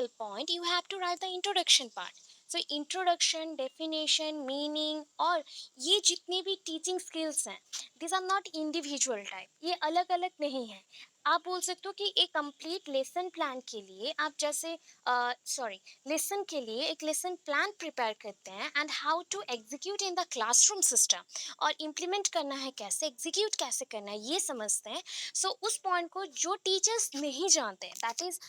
single point, you have to write the introduction part. So introduction, definition, meaning और ये जितने भी teaching skills हैं, these are not individual type, ये अलग अलग नहीं है. आप बोल सकते हो कि एक कंप्लीट लेसन प्लान के लिए आप जैसे सॉरी लेसन के लिए एक लेसन प्लान प्रिपेयर करते हैं and how to execute in the classroom system, और इम्प्लीमेंट करना है कैसे, एग्जीक्यूट कैसे करना है, ये समझते हैं. सो उस पॉइंट को जो टीचर्स नहीं जानते, दैट इज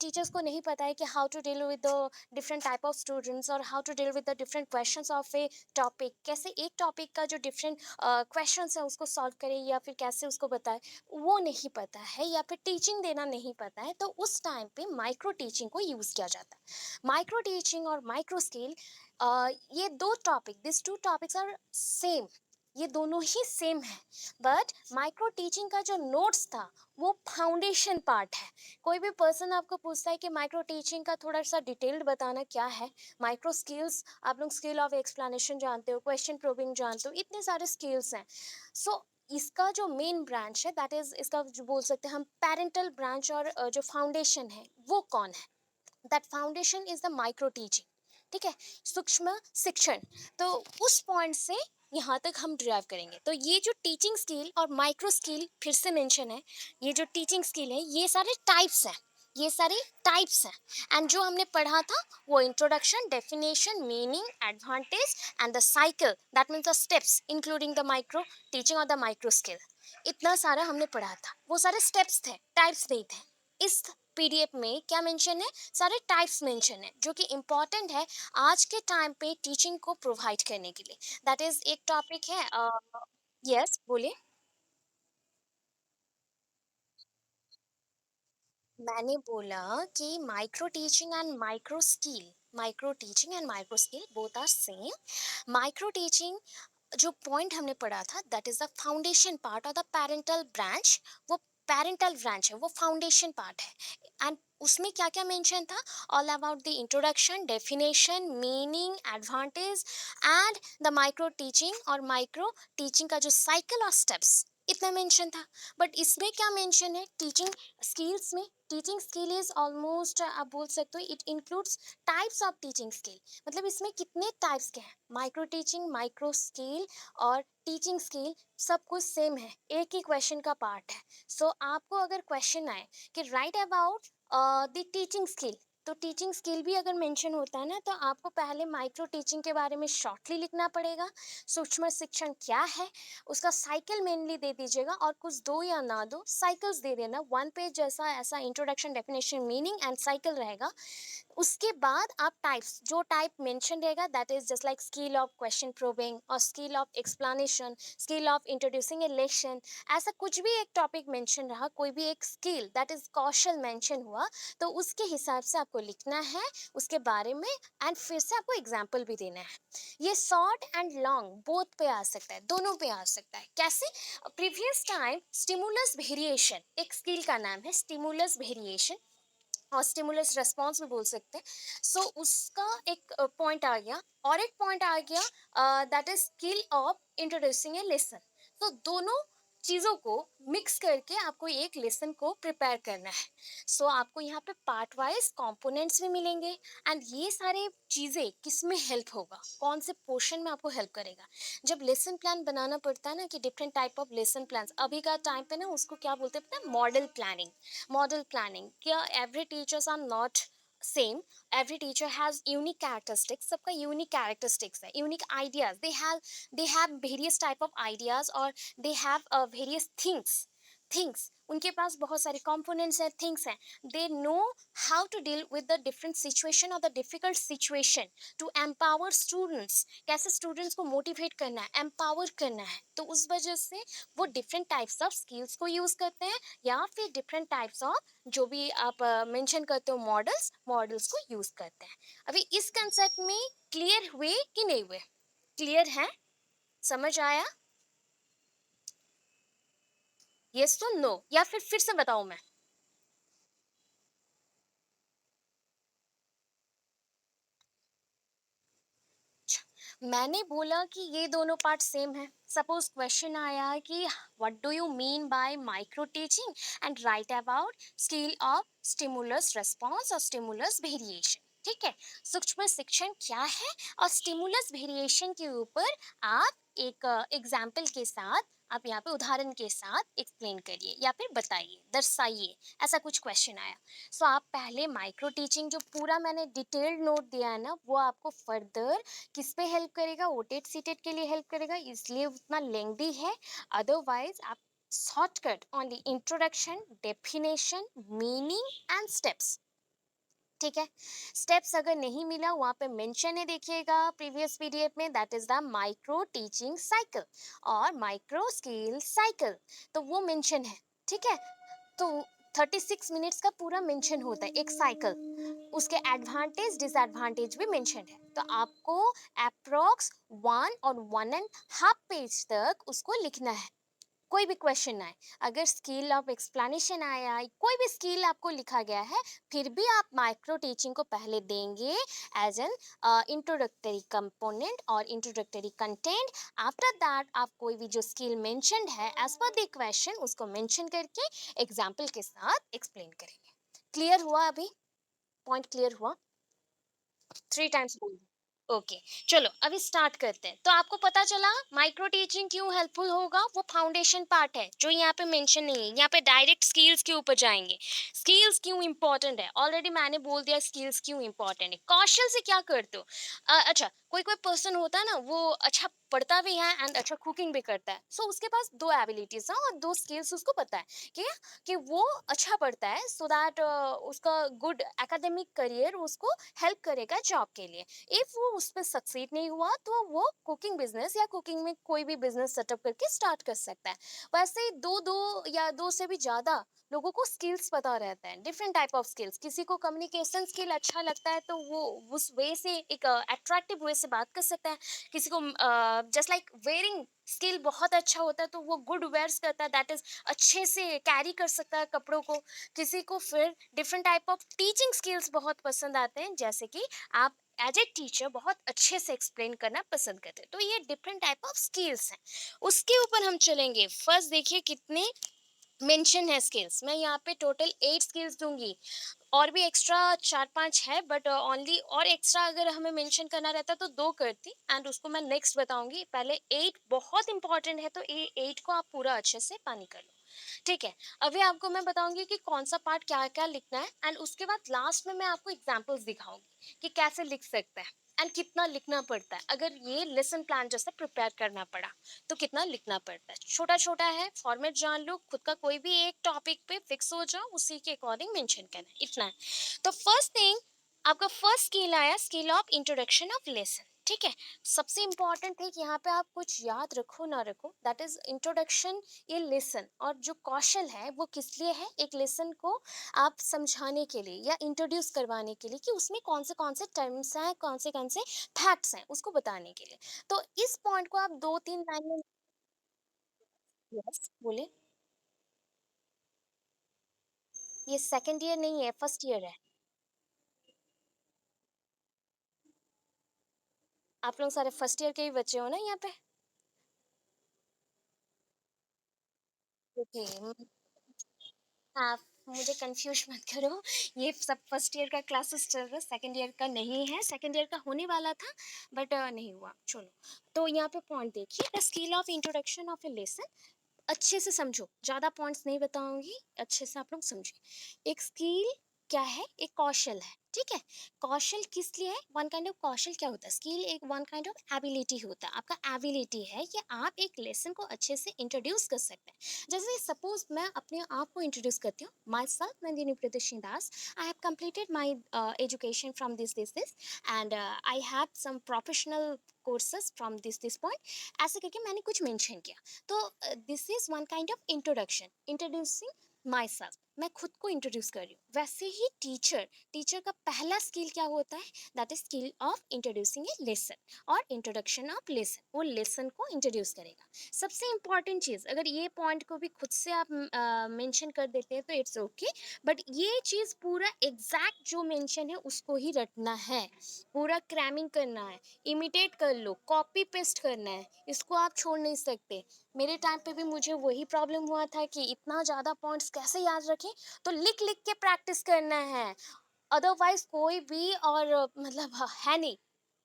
टीचर्स को नहीं पता है कि how to deal with the different type of students और how to deal with the different questions of a topic, कैसे एक टॉपिक का जो डिफरेंट क्वेश्चंस है उसको सॉल्व करें या फिर कैसे उसको बताएं, वो नहीं पता है या फिर टीचिंग देना नहीं पता है, तो उस टाइम पे माइक्रो टीचिंग को यूज किया जाता है. माइक्रो टीचिंग और माइक्रो स्केल, ये दो topic, this two topics are same, ये दोनों ही सेम है. बट माइक्रो टीचिंग का जो नोट्स था वो फाउंडेशन पार्ट है. कोई भी पर्सन आपको पूछता है कि माइक्रो टीचिंग का थोड़ा सा डिटेल्ड बताना क्या है, माइक्रो स्किल्स, आप लोग स्किल ऑफ एक्सप्लेनेशन जानते हो, क्वेश्चन प्रोबिंग जानते हो, इतने सारे स्किल्स हैं. सो इसका जो मेन ब्रांच है, दैट इज इसका जो बोल सकते हैं हम पेरेंटल ब्रांच, और जो फाउंडेशन है वो कौन है, that foundation is the micro teaching. ठीक है, सूक्ष्म शिक्षण. तो उस पॉइंट से यहाँ तक हम ड्राइव करेंगे. तो ये जो टीचिंग स्किल और माइक्रो स्किल फिर से मेंशन है, ये जो टीचिंग स्किल है ये सारे टाइप्स हैं, ये सारे टाइप्स हैं. एंड जो हमने पढ़ा था वो introduction, definition, meaning, advantage and the cycle, that means the steps including the micro teaching और द माइक्रो स्किल. इतना सारा हमने पढ़ा था, वो सारे स्टेप्स थे, टाइप्स नहीं थे. इस पीडीएफ में क्या मेंशन है, सारे टाइप्स मेंशन है जो कि इम्पोर्टेंट है आज के टाइम पे टीचिंग को प्रोवाइड करने के लिए. दैट इज एक टॉपिक है. यस बोलिए. मैंने बोला कि micro teaching and micro skill both are same. Micro teaching जो पॉइंट हमने पढ़ा था, that is the foundation part और द पेरेंटल ब्रांच. वो पेरेंटल ब्रांच है, वो फाउंडेशन पार्ट है. एंड उसमें क्या क्या मेंशन था, all about the introduction, definition, meaning, advantage and the micro teaching और माइक्रो टीचिंग का जो साइकिल और स्टेप्स, इतना मेंशन था. बट इसमें क्या मेंशन है टीचिंग स्किल्स में, टीचिंग स्किल इज ऑलमोस्ट आप बोल सकते हो it includes types of teaching skill. मतलब इसमें कितने टाइप्स के हैं, माइक्रो टीचिंग, माइक्रो स्किल और टीचिंग स्किल, सब कुछ सेम है, एक ही क्वेश्चन का पार्ट है. सो आपको अगर क्वेश्चन आए कि right about the teaching skill, तो टीचिंग स्किल भी अगर मेंशन होता है ना, तो आपको पहले माइक्रो टीचिंग के बारे में शॉर्टली लिखना पड़ेगा, सूक्ष्म शिक्षण क्या है, उसका साइकिल मेनली दे दीजिएगा, और कुछ दो या ना दो साइकिल्स दे देना, वन पेज जैसा, ऐसा introduction, definition, meaning and cycle रहेगा. उसके बाद आप टाइप्स, जो टाइप मेंशन रहेगा, that is just like skill of question probing और skill of explanation, skill of introducing a lesson, ऐसा कुछ भी एक टॉपिक मेंशन रहा, कोई भी एक skill that is Kaushal mention हुआ, तो उसके हिसाब से आपको लिखना है उसके बारे में, एंड फिर से आपको एग्जाम्पल भी देना है. ये शॉर्ट एंड लॉन्ग बोथ पे आ सकता है, दोनों पे आ सकता है. कैसे, प्रीवियस टाइम स्टिमुलस वेरिएशन एक स्किल का नाम है, स्टिमुलस वेरिएशन और स्टिमुलस रेस्पॉन्स भी बोल सकते हैं. सो उसका एक पॉइंट आ गया, और एक पॉइंट आ गया that is skill of introducing a lesson. तो दोनों चीज़ों को मिक्स करके आपको एक लेसन को प्रिपेयर करना है. सो आपको यहाँ पे पार्ट वाइज कंपोनेंट्स भी मिलेंगे, एंड ये सारे चीज़ें किस में हेल्प होगा, कौन से पोर्शन में आपको हेल्प करेगा. जब लेसन प्लान बनाना पड़ता है ना, कि different type of lesson plan अभी का टाइम पे ना उसको क्या बोलते हैं पता है, मॉडल प्लानिंग. Model planning, क्या every teachers are not same, every teacher has unique characteristics, सबका unique characteristics है, unique ideas, they have various type of ideas, और they have various things उनके पास बहुत सारे components हैं, things हैं. They know how to deal with the different situation or the difficult situation to empower students, कैसे students को motivate करना है, empower करना है. तो उस वजह से वो different types of skills को use करते हैं, या फिर डिफरेंट टाइप्स ऑफ जो भी आप मेंशन करते हो मॉडल्स को यूज करते हैं. अभी इस कंसेप्ट में क्लियर हुए कि नहीं हुए, क्लियर है, समझ आया, यस तो नो, या फिर से बताऊं मैं. मैंने बोला कि ये दोनों पार्ट सेम है। सपोज क्वेश्चन आया कि what do you mean bye micro teaching and right about skill of stimulus response और स्टिमुलस वेरिएशन। ठीक है, सूक्ष्म शिक्षण क्या है और स्टिमुलस वेरिएशन के ऊपर आप एक एग्जाम्पल के साथ, आप यहाँ पे उदाहरण के साथ एक्सप्लेन करिए या फिर बताइए, दर्शाइए, ऐसा कुछ क्वेश्चन आया। सो आप पहले माइक्रो टीचिंग जो पूरा मैंने डिटेल्ड नोट दिया है ना, वो आपको फर्दर किस पे हेल्प करेगा, ओटेट सीटेट के लिए हेल्प करेगा, इसलिए उतना लेंदी है। अदरवाइज आप shortcut only introduction, definition, meaning and steps. ठीक है, स्टेप्स अगर नहीं मिला वहां पे मेंशन है, देखिएगा प्रीवियस पीडीएफ में, that is the micro teaching cycle और माइक्रो स्किल साइकिल, तो वो मेंशन है। ठीक है, तो 36 मिनट्स का पूरा मेंशन होता है एक साइकिल, उसके एडवांटेज डिसएडवांटेज भी मेंशन है। तो आपको अप्रोक्स 1 और 1.5 पेज तक उसको लिखना है। कोई भी क्वेश्चन आए, अगर स्किल ऑफ एक्सप्लेनेशन आया, कोई भी स्किल आपको लिखा गया है, फिर भी आप माइक्रो टीचिंग को पहले देंगे एज एन इंट्रोडक्टरी कंपोनेंट और इंट्रोडक्टरी कंटेंट। आफ्टर दैट आप कोई भी जो स्किल मेंशनड है एज पर द क्वेश्चन, उसको मेंशन करके एग्जाम्पल के साथ एक्सप्लेन करेंगे। क्लियर हुआ अभी? पॉइंट क्लियर हुआ? 3 टाइम्स बोल। ओके, चलो अभी स्टार्ट करते हैं। तो आपको पता चला माइक्रो टीचिंग क्यों हेल्पफुल होगा, वो फाउंडेशन पार्ट है जो यहाँ पे मेंशन नहीं है। यहाँ पे डायरेक्ट स्किल्स के ऊपर जाएंगे। स्किल्स क्यों इंपॉर्टेंट है, ऑलरेडी मैंने बोल दिया स्किल्स क्यों इंपॉर्टेंट है। कौशल से क्या करते हो? अच्छा, कोई कोई पर्सन होता है ना, वो अच्छा पढ़ता भी है एंड अच्छा कुकिंग भी करता है। सो उसके पास दो एबिलिटीज है और दो स्किल्स उसको पता है कि वो अच्छा पढ़ता है, सो दैट उसका गुड एकेडमिक करियर उसको हेल्प करेगा जॉब के लिए। इफ वो उस पर सक्सीड नहीं हुआ तो वो कुकिंग बिजनेस या कुकिंग में कोई भी बिजनेस सेटअप करके स्टार्ट कर सकता है। वैसे ही दो दो या दो से भी ज्यादा लोगों को स्किल्स पता रहता है, डिफरेंट टाइप ऑफ स्किल्स। किसी को कम्युनिकेशन स्किल अच्छा लगता है तो वो उस वे से एक अट्रैक्टिव वे से बात कर सकता है। किसी को जस्ट लाइक वेयरिंग स्किल बहुत अच्छा होता है तो वो गुड वेयर्स करता है, दैट इज अच्छे से कैरी कर सकता है कपड़ों को। किसी को फिर different type of teaching skills बहुत पसंद आते हैं, जैसे कि आप एज ए टीचर बहुत अच्छे से एक्सप्लेन करना पसंद करते हैं। तो ये डिफरेंट टाइप ऑफ स्किल्स हैं, उसके ऊपर हम चलेंगे। फर्स्ट देखिए कितने मेंशन है स्किल्स, मैं यहाँ पे टोटल 8 स्किल्स दूंगी। और भी एक्स्ट्रा 4-5 है, बट ओनली और एक्स्ट्रा अगर हमें मेंशन करना रहता तो दो करती, एंड उसको मैं नेक्स्ट बताऊंगी। पहले 8 बहुत इंपॉर्टेंट है, तो ये 8 को आप पूरा अच्छे से पानी कर लो। ठीक है, अभी आपको मैं बताऊंगी कि कौन सा पार्ट क्या क्या लिखना है, एंड उसके बाद लास्ट में मैं आपको एग्जाम्पल्स दिखाऊंगी कि कैसे लिख सकते हैं एंड कितना लिखना पड़ता है। अगर ये लेसन प्लान जैसे प्रिपेयर करना पड़ा तो कितना लिखना पड़ता है। छोटा छोटा है, फॉर्मेट जान लो, खुद का कोई भी एक टॉपिक पे फिक्स हो जाओ, उसी के अकॉर्डिंग मेंशन करना है, इतना है। तो फर्स्ट थिंग, आपका फर्स्ट स्किल आया skill of introduction of lesson. ठीक है, सबसे इंपॉर्टेंट है कि यहाँ पे आप कुछ याद रखो ना रखो, दैट इज इंट्रोडक्शन, ये लेसन। और जो कौशल है वो किस लिए है, एक लेसन को आप समझाने के लिए या इंट्रोड्यूस करवाने के लिए कि उसमें कौन से टर्म्स हैं, कौन से फैक्ट्स हैं, उसको बताने के लिए। तो इस पॉइंट को आप 2-3 लाइन में। यस बोले। ये सेकंड ईयर नहीं है, फर्स्ट ईयर है। आप लोग सारे फर्स्ट ईयर के ही बच्चे हो ना यहाँ पे? ओके। आप मुझे कंफ्यूज मत करो, ये सब फर्स्ट ईयर का क्लासेस चल रहा है, सेकंड ईयर का नहीं है। सेकंड ईयर का होने वाला था बट नहीं हुआ, छोड़ो। तो यहाँ पे पॉइंट देखिए, the skill of introduction of A lesson. अच्छे से समझो, ज़्यादा पॉइंट्स नहीं बताऊंगी, अच्छे से आप लोग समझिए। एक स्किल क्या है, एक कौशल है। ठीक है, कौशल किस लिए है, वन काइंड ऑफ कौशल क्या होता है, स्किल एक वन काइंड ऑफ एबिलिटी होता है। आपका एबिलिटी है कि आप एक लेसन को अच्छे से इंट्रोड्यूस कर सकते हैं। जैसे सपोज मैं अपने आप को इंट्रोड्यूस करती हूँ, my self Nandini Pradarshan Das, I have completed my education from this and I had some professional courses from this point, ऐसे करके मैंने कुछ मेंशन किया। तो this is one kind of introduction, introducing my self. मैं खुद को इंट्रोड्यूस कर रही हूँ। वैसे ही टीचर टीचर का पहला स्किल क्या होता है, that is skill of introducing a lesson और इंट्रोडक्शन ऑफ लेसन, वो लेसन को इंट्रोड्यूस करेगा। सबसे इंपॉर्टेंट चीज़, अगर ये पॉइंट को भी खुद से आप मेंशन कर देते हैं तो इट्स ओके, बट ये चीज़ पूरा एग्जैक्ट जो मेंशन है उसको ही रटना है, पूरा क्रैमिंग करना है, इमिटेट कर लो, कॉपी पेस्ट करना है, इसको आप छोड़ नहीं सकते। मेरे टाइम पे भी मुझे वही प्रॉब्लम हुआ था कि इतना ज़्यादा पॉइंट्स कैसे याद रखें, तो लिख लिख के प्रैक्टिस करना है। अदरवाइज कोई भी और मतलब है नहीं,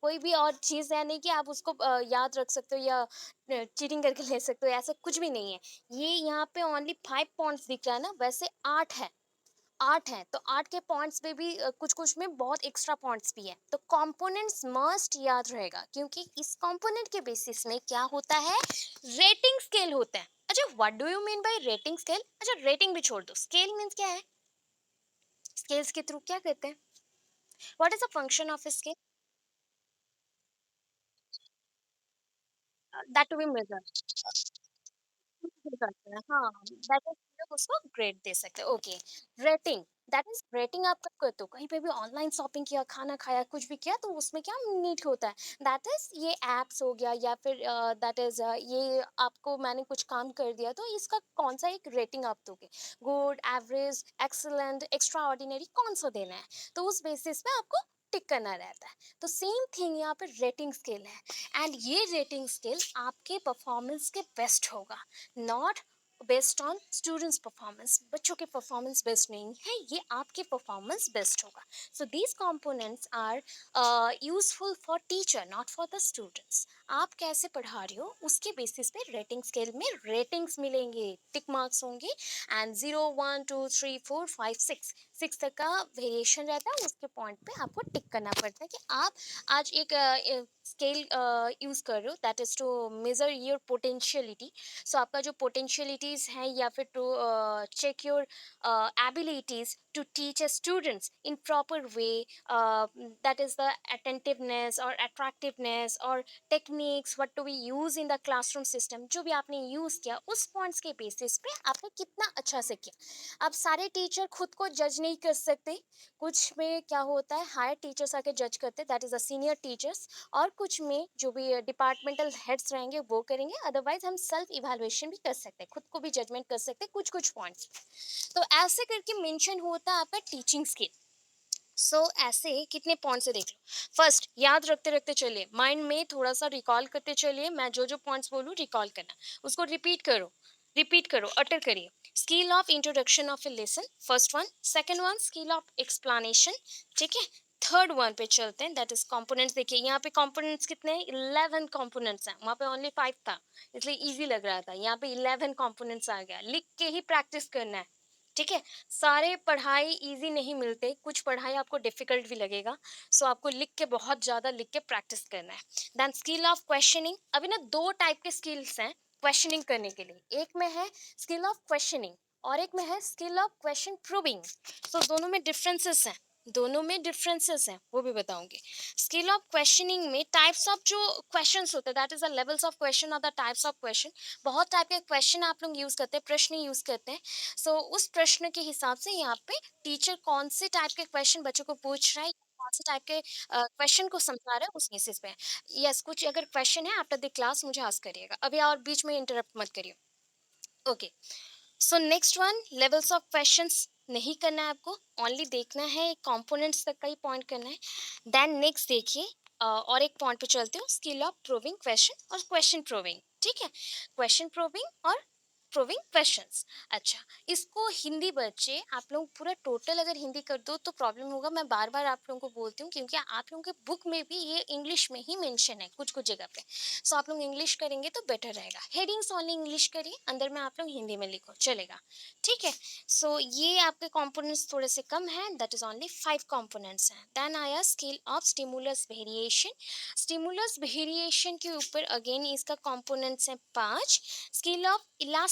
कोई भी और चीज़ है नहीं कि आप उसको याद रख सकते हो या चीटिंग करके ले सकते हो, ऐसा कुछ भी नहीं है। ये यहाँ पे ओनली 5 पॉइंट्स दिख रहा है ना, वैसे 8 है। 8 है तो 8 के पॉइंट्स में भी कुछ कुछ में बहुत एक्स्ट्रा पॉइंट्स भी है, तो कंपोनेंट्स मस्ट याद रहेगा, क्योंकि इस कंपोनेंट के बेसिस में क्या होता है, रेटिंग स्केल होता है। अच्छा, what do you mean buy rating scale? अच्छा, रेटिंग भी छोड़ दो, स्केल मीन्स क्या है, स्केल्स के थ्रू क्या करते हैं, what is the function of scale, that to be measure करते हैं, हाँ, दैट इज लोग उसको ग्रेड दे सकते हैं। Okay, rating, that is rating आप कब करते हो, कहीं पे भी ऑनलाइन शॉपिंग किया, खाना खाया, कुछ भी किया, तो उसमें क्या नीड होता है, दैट इज ये एप्स हो गया या फिर दैट इज ये आपको मैंने कुछ काम कर दिया तो इसका कौन सा एक रेटिंग आप दोगे, good, average, excellent, extra ordinary, कौन सा देना है, तो उस बेसिस पे आपको टिक करना रहता है। तो सेम थिंग यहाँ पे रेटिंग स्केल है, एंड ये रेटिंग स्केल आपके परफॉर्मेंस के बेस्ट होगा, not based on students performance, बच्चों के परफॉर्मेंस बेस्ट नहीं है, ये आपके परफॉर्मेंस बेस्ट होगा। So these components are useful for teacher not for the students. आप कैसे पढ़ा रहे हो उसके बेसिस पे रेटिंग स्केल में रेटिंग्स मिलेंगे, टिक मार्क्स होंगे, एंड 0 1 2 3 4 5 6 6 तक का वेरिएशन रहता है, उसके पॉइंट पे आपको टिक करना पड़ता है कि आप आज एक स्केल यूज कर रहे हो, that is to measure your potentiality. So आपका जो पोटेंशियलिटीज हैं या फिर to check your abilities to teach students in proper way, that is the attentiveness or attractiveness or techniques what to be use in the classroom system, जो भी आपने use किया उस पॉइंट्स के बेसिस पे आपने कितना अच्छा से किया। अब सारे टीचर खुद को जज नहीं कर सकते, कुछ में क्या होता है हायर टीचर्स आके जज करते, that is the senior teachers, और कुछ में जो भी डिपार्टमेंटल हेड्स रहेंगे वो करेंगे, अदरवाइज हम सेल्फ इवैल्यूएशन भी कर सकते हैं, खुद को भी जजमेंट कर सकते हैं कुछ कुछ पॉइंट्स। तो ऐसे करके मेंशन होता है आपका टीचिंग स्किल। ऐसे कितने पॉइंट्स है देख लो, फर्स्ट याद रखते रखते चलिए, माइंड में थोड़ा सा रिकॉल करते चलिए, मैं जो जो पॉइंट्स बोलूँ रिकॉल करना, उसको रिपीट करो, अटर करिए। Skill of introduction of A lesson, first one, second one skill of explanation, ठीक है, थर्ड वन पे चलते हैं, दैट इज कंपोनेंट्स। देखिए यहाँ पे कंपोनेंट्स कितने हैं, 11 कंपोनेंट्स हैं, वहाँ पे ओनली 5 था, इसलिए इजी लग रहा था, यहाँ पे 11 कंपोनेंट्स आ गया, लिख के ही प्रैक्टिस करना है, ठीक है। सारे पढ़ाई इजी नहीं मिलते, कुछ पढ़ाई आपको डिफिकल्ट भी लगेगा, आपको लिख के बहुत ज़्यादा लिख के प्रैक्टिस करना है। देन स्किल ऑफ क्वेश्चनिंग, अभी ना दो टाइप के स्किल्स हैं क्वेश्चनिंग करने के लिए, एक में है स्किल ऑफ क्वेश्चनिंग और एक में है स्किल ऑफ क्वेश्चन प्रूविंग। दोनों में डिफरेंसेस हैं, वो भी बताऊंगी। स्किल ऑफ क्वेश्चनिंग में टाइप्स ऑफ जो क्वेश्चंस होते हैं, that is the levels of question और द टाइप्स ऑफ क्वेश्चन, बहुत टाइप के क्वेश्चन आप लोग यूज करते हैं, प्रश्न यूज करते हैं। उस प्रश्न के हिसाब से यहाँ पे टीचर कौन से टाइप के क्वेश्चन बच्चों को पूछ रहा है, कौन से टाइप के क्वेश्चन को समझा रहा है, उस बेसिस पे। यस, कुछ अगर क्वेश्चन है आफ्टर द क्लास मुझे आस्क करिएगा, अभी और बीच में इंटरप्ट मत करिए। Okay, next one, levels of questions नहीं करना है आपको, ओनली देखना है कंपोनेंट्स तक का ही पॉइंट करना है। देन नेक्स्ट देखिए, और एक पॉइंट पे चलते हो, स्किल ऑफ प्रूविंग क्वेश्चन और क्वेश्चन प्रूविंग, ठीक है, क्वेश्चन प्रूविंग और प्रूविंग क्वेश्चंस। अच्छा, इसको हिंदी बच्चे आप लोग पूरा टोटल अगर हिंदी कर दो तो प्रॉब्लम होगा, मैं बार बार आप लोगों को बोलती हूँ, क्योंकि आप लोगों के बुक में भी ये इंग्लिश में ही मेंशन है कुछ कुछ जगह पे, आप लोग इंग्लिश करेंगे तो बेटर रहेगा, हेडिंग्स ओनली इंग्लिश करिए, अंदर में आप लोग हिंदी में लिखो चलेगा, ठीक है। ये आपके कंपोनेंट्स थोड़े से कम हैं, दैट इज ओनली 5 कंपोनेंट्स हैं। देन आया skill of stimulus variation, stimulus variation के ऊपर अगेन इसका कंपोनेंट्स हैं 5। Skill of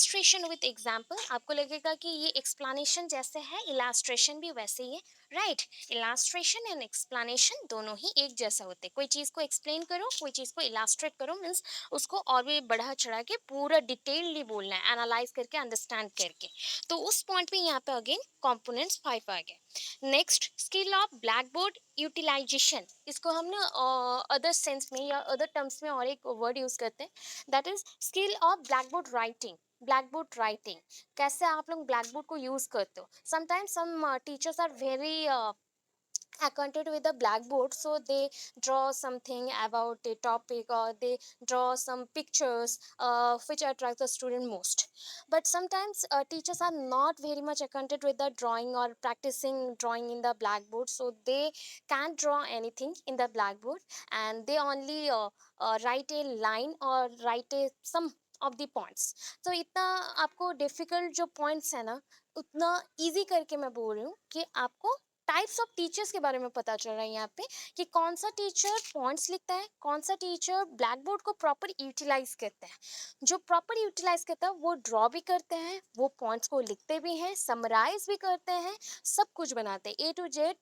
illustration with example, आपको लगेगा कि ये एक्सप्लेनेशन जैसे है, इलास्ट्रेशन भी वैसे ही है, राइट। इलास्ट्रेशन एंड एक्सप्लेनेशन दोनों ही एक जैसा होते हैं। कोई चीज़ को एक्सप्लेन करो, कोई चीज़ को इलास्ट्रेट करो, मीन्स उसको और भी बढ़ा चढ़ा के पूरा डिटेलली बोलना है, एनालाइज करके, अंडरस्टैंड करके। तो उस पॉइंट पे यहाँ पे अगेन कंपोनेंट्स 5 आ गए। Next, skill of blackboard utilisation, इसको हम ना अदर सेंस में या अदर टर्म्स में और एक वर्ड यूज करते हैं, that is skill of blackboard writing. Blackboard writing, कैसे आप लोग ब्लैक बोर्ड को यूज करते हो। Sometimes some teachers are very acquainted with the blackboard, so they draw something about a topic, or they draw some pictures which attract the student most. But sometimes teachers are not very much acquainted with the drawing or practicing drawing in the blackboard, so they can't draw anything in the blackboard, and they only write a line or write a some of the points. तो इतना आपको difficult जो points है ना, उतना easy करके मैं बोल रही हूँ कि आपको टाइप्स ऑफ टीचर्स के बारे में पता चल रहा है यहाँ पे, कि कौन सा टीचर पॉइंट्स लिखता है, कौन सा टीचर ब्लैक बोर्ड को प्रॉपर यूटिलाइज करता है। जो प्रॉपर यूटिलाइज करता है वो ड्रॉ भी करते हैं, वो पॉइंट्स को लिखते भी हैं, समराइज भी करते हैं, सब कुछ बनाते हैं, A to Z.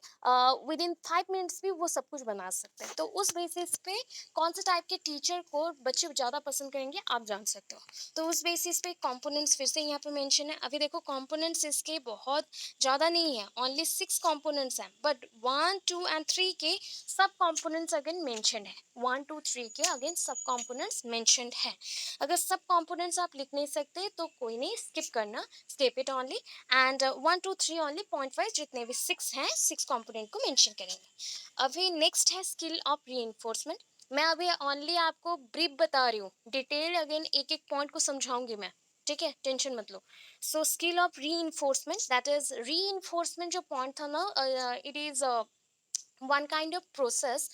Within 5 minutes भी वो सब कुछ बना सकते हैं। तो उस बेसिस पे कौन सा टाइप के टीचर को बच्चे ज़्यादा पसंद करेंगे आप जान सकते हो। तो उस बेसिस पे कंपोनेंट्स फिर से यहाँ पे मेंशन है। अभी देखो कंपोनेंट्स इसके बहुत ज़्यादा नहीं है, ओनली 6 कंपोनेंट्स हैं, बट 1 2 एंड 3 के सब कंपोनेंट्स अगेन मेंशन है। 1 2 3 के अगेन सब कंपोनेंट्स मेंशनड है। अगर सब कंपोनेंट्स आप लिख नहीं सकते तो कोई नहीं, स्किप करना, skip it only, and 1 2 3 only point wise जितने भी 6 हैं 6 कंपोनेंट को मेंशन करेंगे। अभी नेक्स्ट है स्किल ऑफ रीइंफोर्समेंट। मैं अभी ओनली आपको ब्रीफ बता रही हूँ, डिटेल अगेन एक एक पॉइंट को समझाऊंगी मैं, ठीक है, टेंशन मत लो। So skill of reinforcement, that is reinforcement जो पॉइंट था ना, it is one kind of process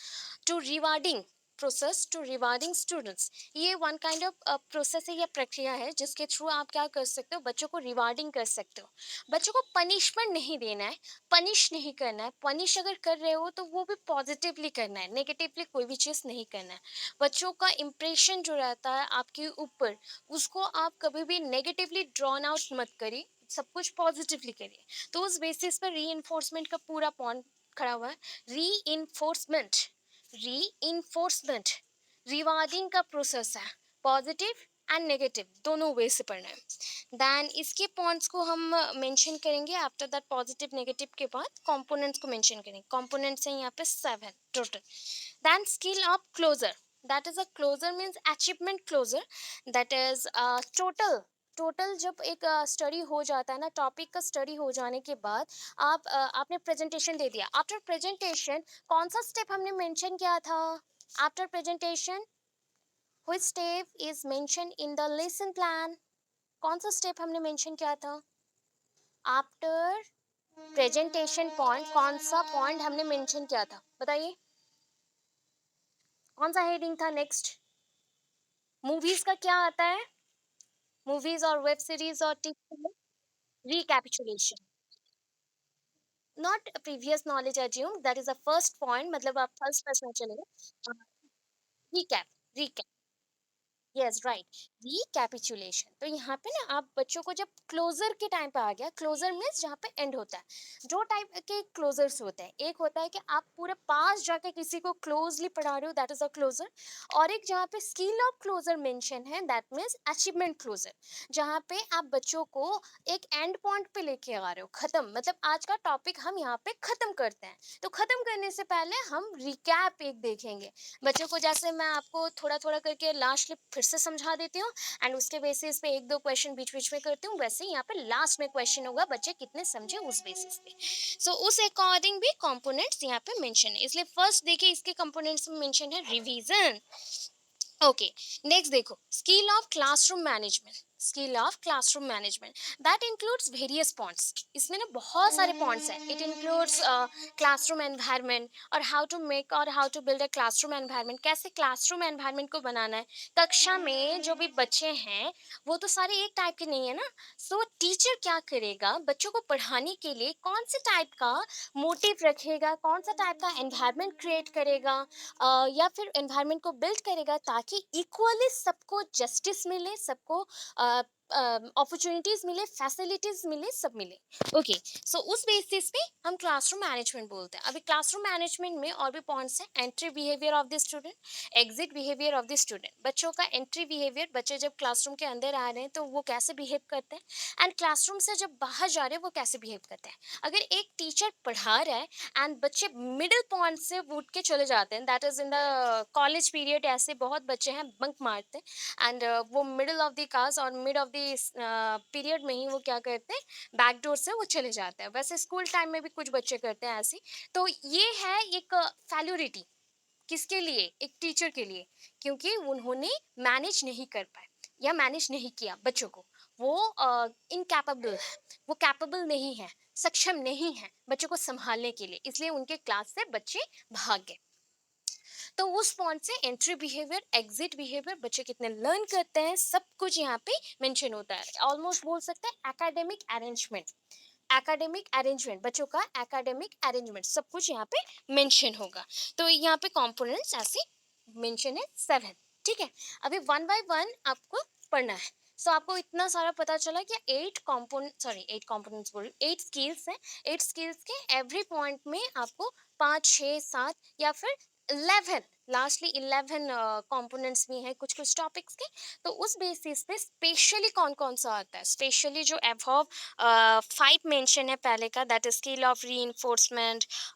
to rewarding, process to rewarding students. ये वन काइंड ऑफ प्रोसेस है या प्रक्रिया है जिसके थ्रू आप क्या कर सकते हो, बच्चों को रिवार्डिंग कर सकते हो। बच्चों को पनिशमेंट नहीं देना है, पनिश नहीं करना है। पनिश अगर कर रहे हो तो वो भी पॉजिटिवली करना है, नेगेटिवली कोई भी चीज़ नहीं करना है। बच्चों का इम्प्रेशन जो रहता है आपके ऊपर, उसको आप कभी भी नेगेटिवली ड्रॉन आउट मत करिए, सब कुछ पॉजिटिवली करिए। तो उस बेसिस पर री का पूरा पॉइंट खड़ा हुआ है। री री रिवार्डिंग का प्रोसेस है, पॉजिटिव एंड नेगेटिव दोनों वे से पढ़ना है। देन इसके पॉइंट्स को हम मेंशन करेंगे। आफ्टर दैट पॉजिटिव नेगेटिव के बाद कंपोनेंट्स को मेंशन करेंगे। कंपोनेंट्स हैं यहाँ पे 7 total. Then skill of closure, that is a closure means achievement closure, that is total total जब एक स्टडी हो जाता है ना, टॉपिक का स्टडी हो जाने के बाद आपने प्रेजेंटेशन दे दिया। आफ्टर प्रेजेंटेशन कौन सा स्टेप हमने मेंशन किया था? After presentation which step is mentioned in the lesson plan? कौन सा स्टेप हमने मेंशन किया था? आफ्टर प्रेजेंटेशन पॉइंट कौन सा पॉइंट हमने मेंशन किया था, बताइए कौन सा हेडिंग था? नेक्स्ट, मूवीज का क्या आता है? मूवीज और वेब सीरीज और TV, recapitulation, not previous knowledge assume, that is the first point, मतलब आप फर्स्ट पर्सन चलेंगे। Recap, recap, yes right, recapitulation. तो यहाँ पे ना आप बच्चों को जब क्लोजर के टाइम पे आ गया, क्लोजर मीन्स जहाँ पे एंड होता है। दो टाइप के क्लोजर्स होते हैं, एक होता है कि आप पूरे पास जाके किसी को क्लोजली पढ़ा रहे हो, दैट इज अ क्लोजर। और एक जहाँ पे स्किल ऑफ क्लोजर मेंशन है, दैट मीन्स अचीवमेंट क्लोजर, जहाँ पे आप बच्चों को एक एंड पॉइंट पे लेके आ रहे हो, खत्म, मतलब आज का टॉपिक हम यहाँ पे खत्म करते हैं। तो खत्म करने से पहले हम रिकैप एक देखेंगे बच्चों को, जैसे मैं आपको थोड़ा थोड़ा करके लास्ट फिर से समझा देती हूँ, एंड उसके बेसिस पे एक दो क्वेश्चन बीच बीच में करती हूँ, वैसे यहाँ पे लास्ट में क्वेश्चन होगा बच्चे कितने समझे उस बेसिस पे। सो उस अकॉर्डिंग भी कंपोनेंट्स यहाँ पे मेंशन है, इसलिए फर्स्ट देखिए इसके कंपोनेंट्स में मेंशन है रिवीजन। ओके, नेक्स्ट देखो skill of classroom management, skill of classroom management that includes various points. इसमें ना बहुत सारे पॉइंट्स हैं। इट इंक्लूड्स क्लासरूम एनवायरनमेंट और हाउ टू मेक और how to build a classroom environment, कैसे क्लासरूम एनवायरनमेंट को बनाना है। कक्षा में जो भी बच्चे हैं वो तो सारे एक टाइप के नहीं है ना, सो टीचर क्या करेगा बच्चों को पढ़ाने के लिए, कौन से टाइप का मोटिव रखेगा, कौन सा टाइप का एनवायरनमेंट क्रिएट करेगा, या फिर एनवायरनमेंट को बिल्ड करेगा ताकि इक्वली सबको जस्टिस मिले, सबको अपॉर्चुनिटीज मिले, फैसिलिटीज मिले, सब मिले। ओके, सो उस बेसिस पे हम क्लासरूम मैनेजमेंट बोलते हैं। अभी क्लासरूम मैनेजमेंट में और भी पॉइंट्स हैं। Entry behaviour of the student, exit behaviour of the student. बच्चों का एंट्री बिहेवियर, बच्चे जब क्लासरूम के अंदर आ रहे हैं तो वो कैसे बिहेव करते हैं, एंड क्लासरूम से जब बाहर जा रहे हैं वो कैसे बिहेव करते हैं। अगर एक टीचर पढ़ा रहा है एंड बच्चे मिडिल पॉइंट से उठ के चले जाते हैं, that is in the college period, ऐसे बहुत बच्चे हैं बंक मारते हैं एंड वो मिडिल ऑफ द क्लास और मिड ऑफ द पीरियड में ही वो क्या करते हैं, बैक डोर से वो चले जाते हैं। वैसे स्कूल टाइम में भी कुछ बच्चे करते हैं ऐसे। तो ये है एक फेल्योरिटी, किसके लिए, एक टीचर के लिए, क्योंकि उन्होंने मैनेज नहीं कर पाए या मैनेज नहीं किया बच्चों को। वो इनकैपेबल है, वो कैपेबल नहीं है, सक्षम नहीं है बच्चों को संभालने के लिए, इसलिए उनके क्लास से बच्चे भाग गए। तो उस पॉइंट से एंट्री बिहेवियर, एग्जिट बिहेवियर, बच्चे कितने लर्न करते हैं, सब कुछ यहाँ पे मेंशन होता है। ऑलमोस्ट बोल सकते हैं एकेडमिक अरेंजमेंट, एकेडमिक अरेंजमेंट, बच्चों का एकेडमिक अरेंजमेंट, सब कुछ यहाँ पे मेंशन होगा। तो यहाँ पे कंपोनेंट्स ऐसे मेंशन है 7। ठीक है, अभी वन बाय वन आपको पढ़ना है। सो आपको इतना सारा पता चला कि 8 कंपोनेंट्स बोल, 8 स्किल्स हैं। 8 स्किल्स के एवरी पॉइंट में आपको 5 6 7 या फिर 11, लास्टली 11 कंपोनेंट्स भी हैं कुछ कुछ टॉपिक्स के। तो उस बेसिस पे स्पेशली कौन कौन सा आता है, स्पेशली जो एबव 5 मेंशन है पहले का, दैट इज स्किल ऑफ री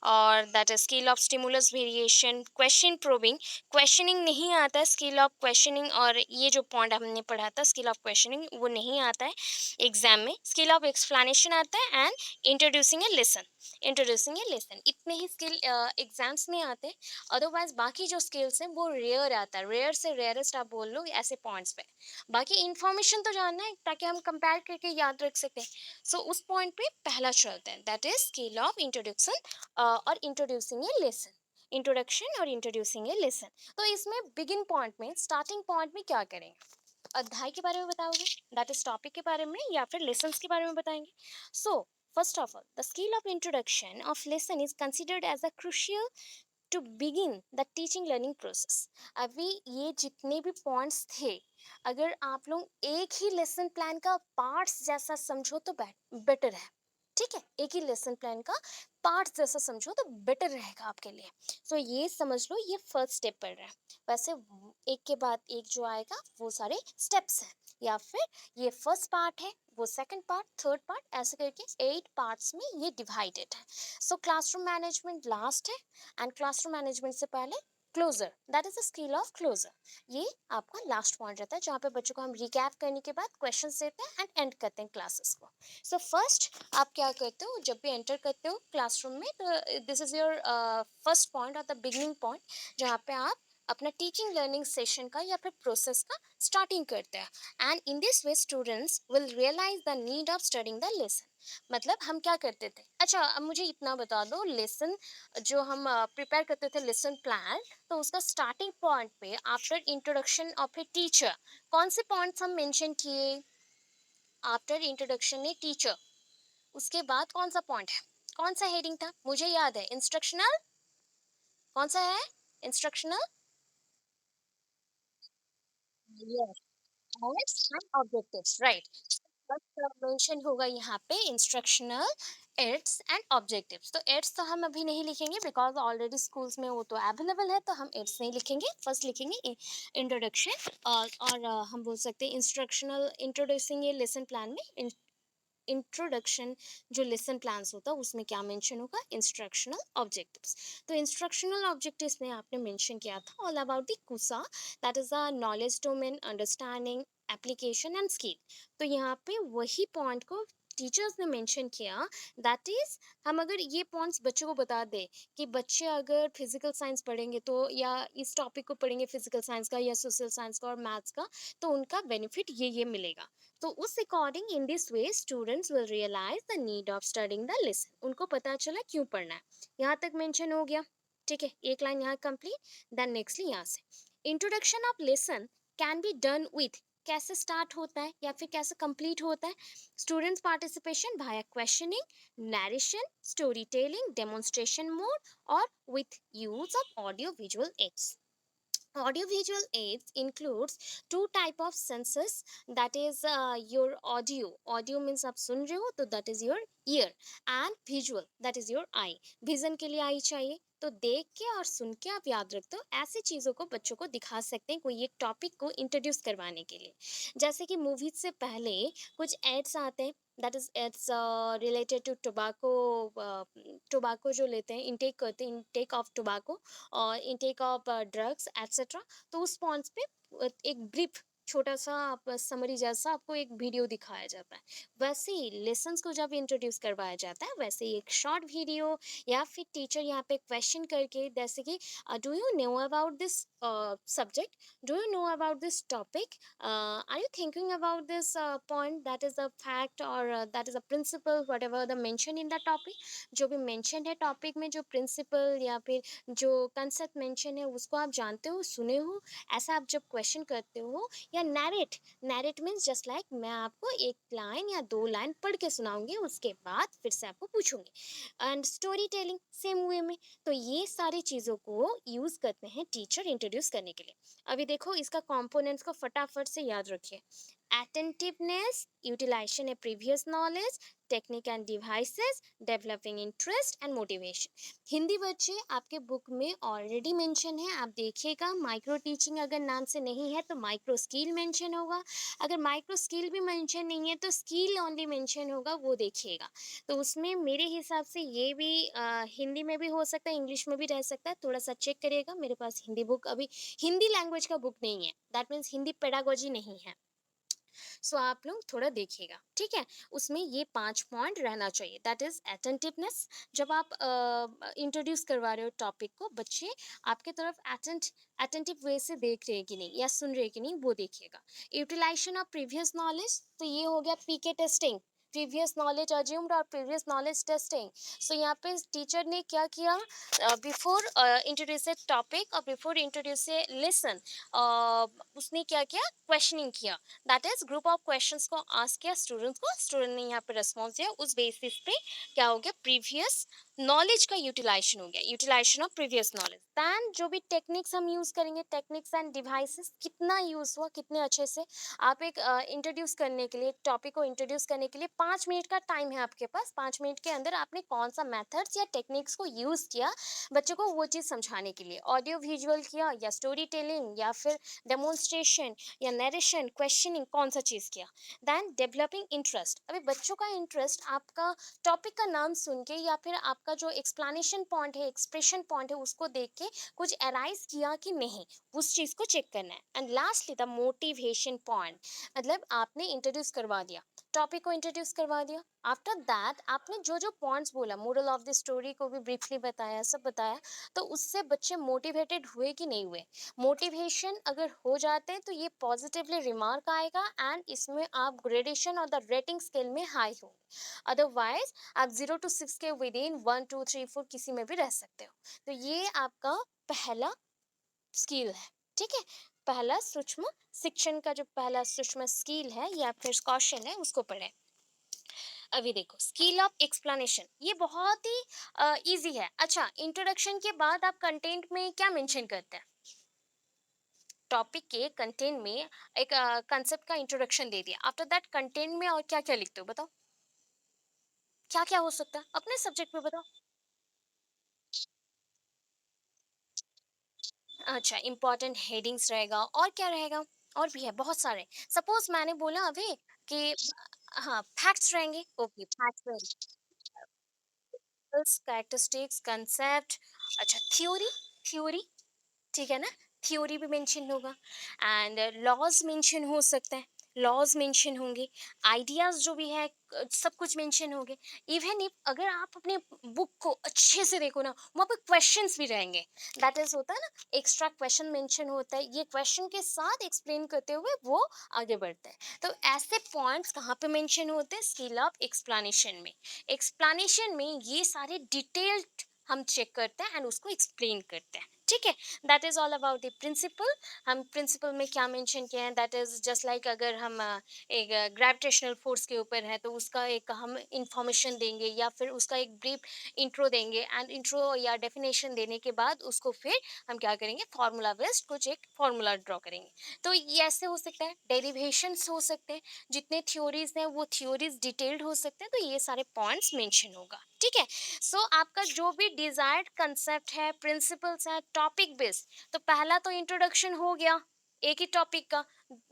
और that is skill of stimulus variation, question probing, questioning नहीं आता है, स्किल ऑफ क्वेश्चनिंग, और ये जो पॉइंट हमने पढ़ा था स्किल ऑफ क्वेश्चनिंग वो नहीं आता है एग्जाम में। स्किल ऑफ एक्सप्लेनेशन आता है and introducing a lesson, introducing a lesson, इतने ही स्किल एग्जाम्स में आते हैं। अदरवाइज बाकी जो स्किल्स हैं वो रेयर आता है, रेयर से रेयरेस्ट आप बोल लो ऐसे पॉइंट्स पे। बाकी इंफॉर्मेशन तो जानना है ताकि हम कंपेयर करके याद रख सकें। सो उस पॉइंट पे पहला चलते हैं, that is skill of introduction और इंट्रोड्यूसिंग ए लेसन, इंट्रोडक्शन और इंट्रोड्यूसिंग ए लेसन। तो इसमें बिगिन पॉइंट में, स्टार्टिंग पॉइंट में क्या करेंगे, अध्याय के बारे में बताओगे, दैट इज टॉपिक के बारे में, या फिर लेसन्स के बारे में बताएंगे। So first of all the skill of introduction of lesson is considered as a crucial to begin the teaching learning process. अभी ये जितने भी पॉइंट्स थे, अगर आप लोग एक ही लेसन प्लान का पार्ट्स जैसा समझो तो बेटर है। ठीक है, एक ही लेसन प्लान का पार्ट्स जैसा समझो तो बेटर रहेगा आपके लिए। सो ये समझ लो ये फर्स्ट स्टेप पड़ रहा है। वैसे एक के बाद एक जो आएगा वो सारे स्टेप्स हैं, या फिर ये फर्स्ट पार्ट है, वो सेकंड पार्ट, थर्ड पार्ट, ऐसे करके 8 पार्ट्स में ये डिवाइडेड है। सो क्लासरूम मैनेजमेंट लास्ट है एंड क्लासरूम मैनेजमेंट से पहले closure, that is the skill of closure. ये आपका लास्ट पॉइंट रहता है जहाँ पे बच्चों को हम रिकैप करने के बाद क्वेश्चन देते हैं एंड एंड करते हैं क्लासेस को। सो फर्स्ट आप क्या करते हो जब भी एंटर करते हो क्लासरूम में, तो this is your first point और द बिगनिंग पॉइंट, जहाँ पे आप अपना टीचिंग लर्निंग सेशन का या फिर प्रोसेस का स्टार्टिंग करते हैं। And in this way students will realise the need of studying the lesson. मतलब हम क्या करते थे, अच्छा अब मुझे इतना बता दो, लेसन जो हम प्रिपेयर करते थे लेसन प्लान, तो उसका स्टार्टिंग पॉइंट पे after introduction of a teacher कौन से पॉइंट्स हम मेंशन किए, आफ्टर इंट्रोडक्शन ए टीचर, उसके बाद कौन सा पॉइंट है, कौन सा हेडिंग था, मुझे याद है इंस्ट्रक्शनल, कौन सा है instructional, yes, and objectives, right. बस मेंशन होगा यहाँ पे इंस्ट्रक्शनल एड्स एंड ऑब्जेक्टिव्स। तो एड्स तो हम अभी नहीं लिखेंगे बिकॉज ऑलरेडी स्कूल्स में वो तो अवेलेबल है, तो हम एड्स नहीं लिखेंगे, फर्स्ट लिखेंगे इंट्रोडक्शन। और हम बोल सकते हैं इंस्ट्रक्शनल इंट्रोड्यूसिंग ये लेसन प्लान में इंट्रोडक्शन जो लेसन प्लान्स होता है उसमें क्या मेंशन होगा, इंस्ट्रक्शनल ऑब्जेक्टिव्स। तो इंस्ट्रक्शनल ऑब्जेक्टिव्स में आपने मेंशन किया था ऑल अबाउट द कुसा, that is the knowledge domain, understanding, application and skill. तो यहाँ पे वही पॉइंट को टीचर्स ने मेंशन किया, दैट इज हम अगर ये पॉइंट्स बच्चों को बता दें कि बच्चे अगर फिजिकल साइंस पढ़ेंगे तो, या इस टॉपिक को पढ़ेंगे फिजिकल साइंस का या सोशल साइंस का और मैथ्स का, तो उनका बेनिफिट ये मिलेगा। तो उस according in this way students will realise the need of studying the lesson, उनको पता चला क्यों पढ़ना है। यहाँ तक मेंशन हो गया, ठीक है, एक लाइन यहाँ कंप्लीट। देन नेक्स्टली यहाँ से introduction of lesson can be done with, कैसे स्टार्ट होता है या फिर कैसे कंप्लीट होता है, students participation via questioning, narration, story telling, demonstration mode और with use of audio visual aids. Audiovisual aids includes two type of senses, that is your audio means आप सुन रहे हो तो that is your ear, and visual that is your eye. vision के लिए आई चाहिए, तो देख के और सुन के आप याद रखते हो, ऐसी चीज़ों को बच्चों को दिखा सकते हैं कोई एक टॉपिक को इंट्रोड्यूस करवाने के लिए। जैसे कि मूवीज से पहले कुछ एड्स आते हैं, that is aids related to tobacco, tobacco जो लेते हैं, इनटेक करते हैं, इनटेक ऑफ टोबाको और इनटेक ऑफ ड्रग्स एट्सेट्रा। तो उस पॉइंट्स पे एक ब्रीफ छोटा सा समरी जैसा आपको एक वीडियो दिखाया जाता है। वैसे ही लेसन्स को जब इंट्रोड्यूस करवाया जाता है, वैसे ही एक शॉर्ट वीडियो या फिर टीचर यहाँ पे क्वेश्चन करके, जैसे कि do you know about this subject, do you know about this topic, are you thinking about this point, that is a fact और that is a principle, whatever the mention in the topic. जो भी mention है topic में, जो principal या फिर जो concept mention है, उसको आप जानते हो, सुने हो, ऐसा आप जब क्वेश्चन करते हो। या narrate, narrate means just like मैं आपको एक लाइन या दो लाइन पढ़ के सुनाऊंगी, उसके बाद फिर से आपको पूछूंगी। And story telling same way में। तो ये सारी चीज़ों को यूज़ करते हैं टीचर इंट्रोड्यूस करने के लिए। अभी देखो इसका कंपोनेंट्स को फटाफट से याद रखिए। attentiveness, utilization of previous knowledge, technique and devices, developing interest and motivation। Hindi बच्चे आपके बुक में ऑलरेडी मेंशन है, आप देखिएगा। माइक्रो टीचिंग अगर नाम से नहीं है तो माइक्रो स्किल मेंशन होगा, अगर माइक्रो स्किल भी मेंशन नहीं है तो स्किल ओनली मेंशन होगा, वो देखिएगा। तो उसमें मेरे हिसाब से ये भी हिंदी में भी हो सकता है, इंग्लिश में भी रह सकता है, थोड़ा सा चेक करिएगा। मेरे पास हिंदी बुक अभी, हिंदी लैंग्वेज का बुक नहीं है, दैट मीन्स हिंदी पेडागोजी नहीं है। सो आप लोग थोड़ा देखिएगा, ठीक है। उसमें ये 5 पॉइंट रहना चाहिए, दैट इज अटेंटिवनेस। जब आप इंट्रोड्यूस करवा रहे हो टॉपिक को, बच्चे आपके तरफ अटेंटिव वे से देख रहे हैं कि नहीं या सुन रहे हैं कि नहीं, वो देखिएगा। यूटिलाइजेशन ऑफ प्रीवियस नॉलेज, तो ये हो गया पीके टेस्टिंग, प्रीवियस नॉलेज अज्यूम्ड और प्रीवियस नॉलेज टेस्टिंग। सो यहाँ पे टीचर ने क्या किया, बिफोर इंट्रोड्यूस ए टॉपिक और बिफोर इंट्रोड्यूस ए लेसन, उसने क्या किया, क्वेश्चनिंग किया। That is group of questions को आस्क किया स्टूडेंट्स को, स्टूडेंट ने यहाँ पे रिस्पॉन्स दिया, उस बेसिस पे क्या हो गया, प्रीवियस नॉलेज का यूटिलाइजेशन हो गया, utilization of previous knowledge. Then जो भी टेक्निक्स हम यूज करेंगे, टेक्निक्स एंड डिवाइसेस कितना यूज हुआ, कितने अच्छे से। आप एक इंट्रोड्यूस करने के लिए, टॉपिक को इंट्रोड्यूस करने के लिए 5 मिनट का टाइम है आपके पास, 5 मिनट के अंदर आपने कौन सा मेथड्स या टेक्निक्स को यूज किया बच्चों को वो चीज़ समझाने के लिए। ऑडियो विजुअल किया या स्टोरी टेलिंग या फिर डेमोन्स्ट्रेशन या नरेशन, क्वेश्चनिंग, कौन सा चीज़ किया। देन डेवलपिंग इंटरेस्ट, अभी बच्चों का इंटरेस्ट आपका टॉपिक का नाम सुन के या फिर आपका जो एक्सप्लेनेशन पॉइंट है, एक्सप्रेशन पॉइंट है, उसको देख के कुछ अराइज किया कि नहीं, उस चीज़ को चेक करना है। And lastly the motivation point, मतलब आपने इंट्रोड्यूस करवा दिया, टॉपिक को इंट्रोड्यूस करवा दिया, आफ्टर दैट आपने जो जो पॉइंट्स बोला, मोरल ऑफ द स्टोरी को भी ब्रीफली बताया, सब बताया, तो उससे बच्चे मोटिवेटेड हुए कि नहीं हुए। मोटिवेशन अगर हो जाते हैं तो ये पॉजिटिवली रिमार्क आएगा एंड इसमें आप ग्रेडेशन और द रेटिंग स्केल में हाई हो। अदरवाइज आप 0 to 6 के विद इन 1 2 3 4 किसी में भी रह सकते हो। तो ये आपका पहला स्किल है, ठीक है। पहला सूक्ष्म शिक्षण का जो पहला सूक्ष्म स्किल है या फिर कौशल है, उसको पढ़े। अभी देखो स्किल ऑफ एक्सप्लेनेशन, ये बहुत ही इजी है। अच्छा, इंट्रोडक्शन के बाद आप कंटेंट में क्या मेंशन करते हैं, टॉपिक के कंटेंट में एक कंसेप्ट का इंट्रोडक्शन दे दिया, आफ्टर दैट कंटेंट में और क्या क्या लिखते हो बताओ, क्या क्या हो सकता है अपने सब्जेक्ट में बताओ। अच्छा, इंपॉर्टेंट हेडिंग्स रहेगा, और क्या रहेगा, और भी है बहुत सारे। सपोज मैंने बोला अभी कि हाँ फैक्ट्स रहेंगे, ओके फैक्ट्स, कैरेक्टरिस्टिक्स, कंसेप्ट। अच्छा, थ्योरी, थ्योरी, ठीक है ना, थ्योरी भी मेंशन होगा। एंड लॉज मेंशन हो सकते हैं, लॉज मेंशन होंगे, आइडियाज जो भी है सब कुछ मेंशन होंगे। इवन इफ अगर आप अपने बुक को अच्छे से देखो ना, वहाँ पे क्वेश्चंस भी रहेंगे, दैट इज होता है ना, एक्स्ट्रा क्वेश्चन मेंशन होता है, ये क्वेश्चन के साथ एक्सप्लेन करते हुए वो आगे बढ़ते हैं। तो ऐसे पॉइंट्स कहाँ पे मेंशन होते हैं, स्किल ऑफ एक्सप्लेनेशन में। एक्सप्लेनेशन में ये सारे डिटेल्ड हम चेक करते हैं एंड उसको एक्सप्लेन करते हैं, ठीक है, that is all about the principle. हम प्रिंसिपल में क्या मेंशन किया है, दैट इज जस्ट लाइक अगर हम एक ग्रेविटेशनल फोर्स के ऊपर है तो उसका एक हम इंफॉर्मेशन देंगे या फिर उसका एक ब्रीफ इंट्रो देंगे, एंड इंट्रो या डेफिनेशन देने के बाद उसको फिर हम क्या करेंगे, फार्मूला बेस्ड कुछ एक फार्मूला ड्रॉ करेंगे। तो ये ऐसे हो सकता है, डेरिवेशंस हो सकते हैं, जितने थ्योरीज हैं वो थ्योरीज डिटेल्ड हो सकते हैं, तो ये सारे पॉइंट्स मेंशन होगा। ठीक है, सो आपका जो भी डिजायर्ड कंसेप्ट है, प्रिंसिपल्स है, टॉपिक बेस्ड, तो पहला तो इंट्रोडक्शन हो गया एक ही टॉपिक का।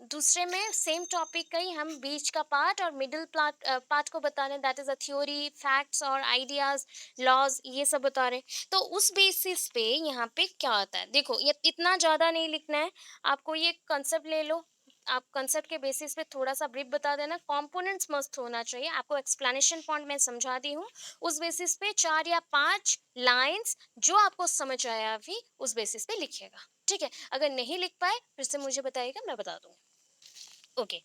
दूसरे में सेम टॉपिक का ही हम बीच का पार्ट और मिडिल पार्ट को बता रहे हैं, that is a theory, facts और आइडियाज, लॉज, ये सब बता रहे हैं। तो उस बेसिस पे यहाँ पे क्या आता है, देखो ये इतना ज्यादा नहीं लिखना है आपको, ये कंसेप्ट ले लो, आप कंसेप्ट के बेसिस पे थोड़ा सा ब्रीफ बता देना, कंपोनेंट्स मस्त होना चाहिए, आपको एक्सप्लेनेशन पॉइंट मैं समझा दी हूँ, उस बेसिस पे 4 या 5 लाइंस जो आपको समझ आया अभी उस बेसिस पे लिखिएगा। ठीक है, अगर नहीं लिख पाए फिर से मुझे बताइएगा, मैं बता दूंगी। ओके,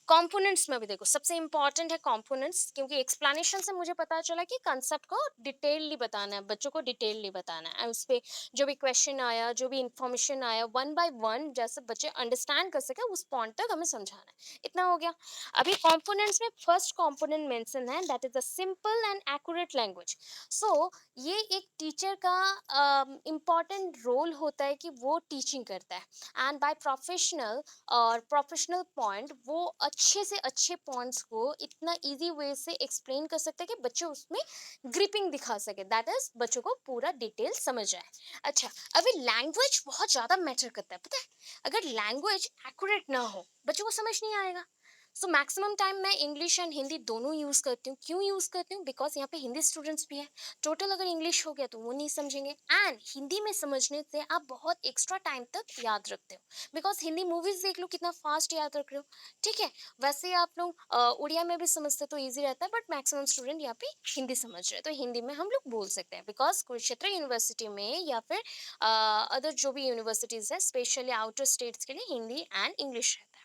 कंपोनेंट्स में भी देखो सबसे इंपॉर्टेंट है कंपोनेंट्स, क्योंकि एक्सप्लेनेशन से मुझे पता चला कि कंसेप्ट को डिटेलली बताना है, बच्चों को डिटेलली बताना है, उस पे जो भी क्वेश्चन आया, जो भी इंफॉर्मेशन आया, वन बाय वन जैसे बच्चे अंडरस्टैंड कर सके उस पॉइंट तक हमें समझाना है। इतना हो गया। अभी कंपोनेंट्स में फर्स्ट कंपोनेंट मेंशन है, that is the simple and accurate language. So ये एक टीचर का इम्पॉर्टेंट रोल होता है कि वो टीचिंग करता है, एंड बाय प्रोफेशनल और प्रोफेशनल पॉइंट वो अच्छे से अच्छे पॉइंट्स को इतना इजी वे से एक्सप्लेन कर सकते हैं कि बच्चे उसमें ग्रिपिंग दिखा सके, दैट इज बच्चों को पूरा डिटेल समझ आए। अच्छा, अभी लैंग्वेज बहुत ज्यादा मैटर करता है, पता है, अगर लैंग्वेज एक्यूरेट ना हो बच्चों को समझ नहीं आएगा। सो मैक्सिमम टाइम मैं इंग्लिश एंड हिंदी दोनों यूज करती हूँ। क्यों यूज करती हूँ, बिकॉज यहाँ पे हिंदी स्टूडेंट्स भी है। टोटल अगर इंग्लिश हो गया तो वो नहीं समझेंगे, एंड हिंदी में समझने से आप बहुत एक्स्ट्रा टाइम तक याद रखते हो, बिकॉज हिंदी मूवीज देख लो कितना फास्ट याद रख रहे हो। ठीक है, वैसे आप लोग उड़िया में भी समझते तो इजी रहता है, बट मैक्सिमम स्टूडेंट यहाँ पे हिंदी समझ रहे हैं, तो हिंदी में हम लोग बोल सकते हैं, बिकॉज कुरुक्षेत्र यूनिवर्सिटी में या फिर अदर जो भी यूनिवर्सिटीज है स्पेशली आउटर स्टेट्स के लिए हिंदी एंड इंग्लिश रहता है।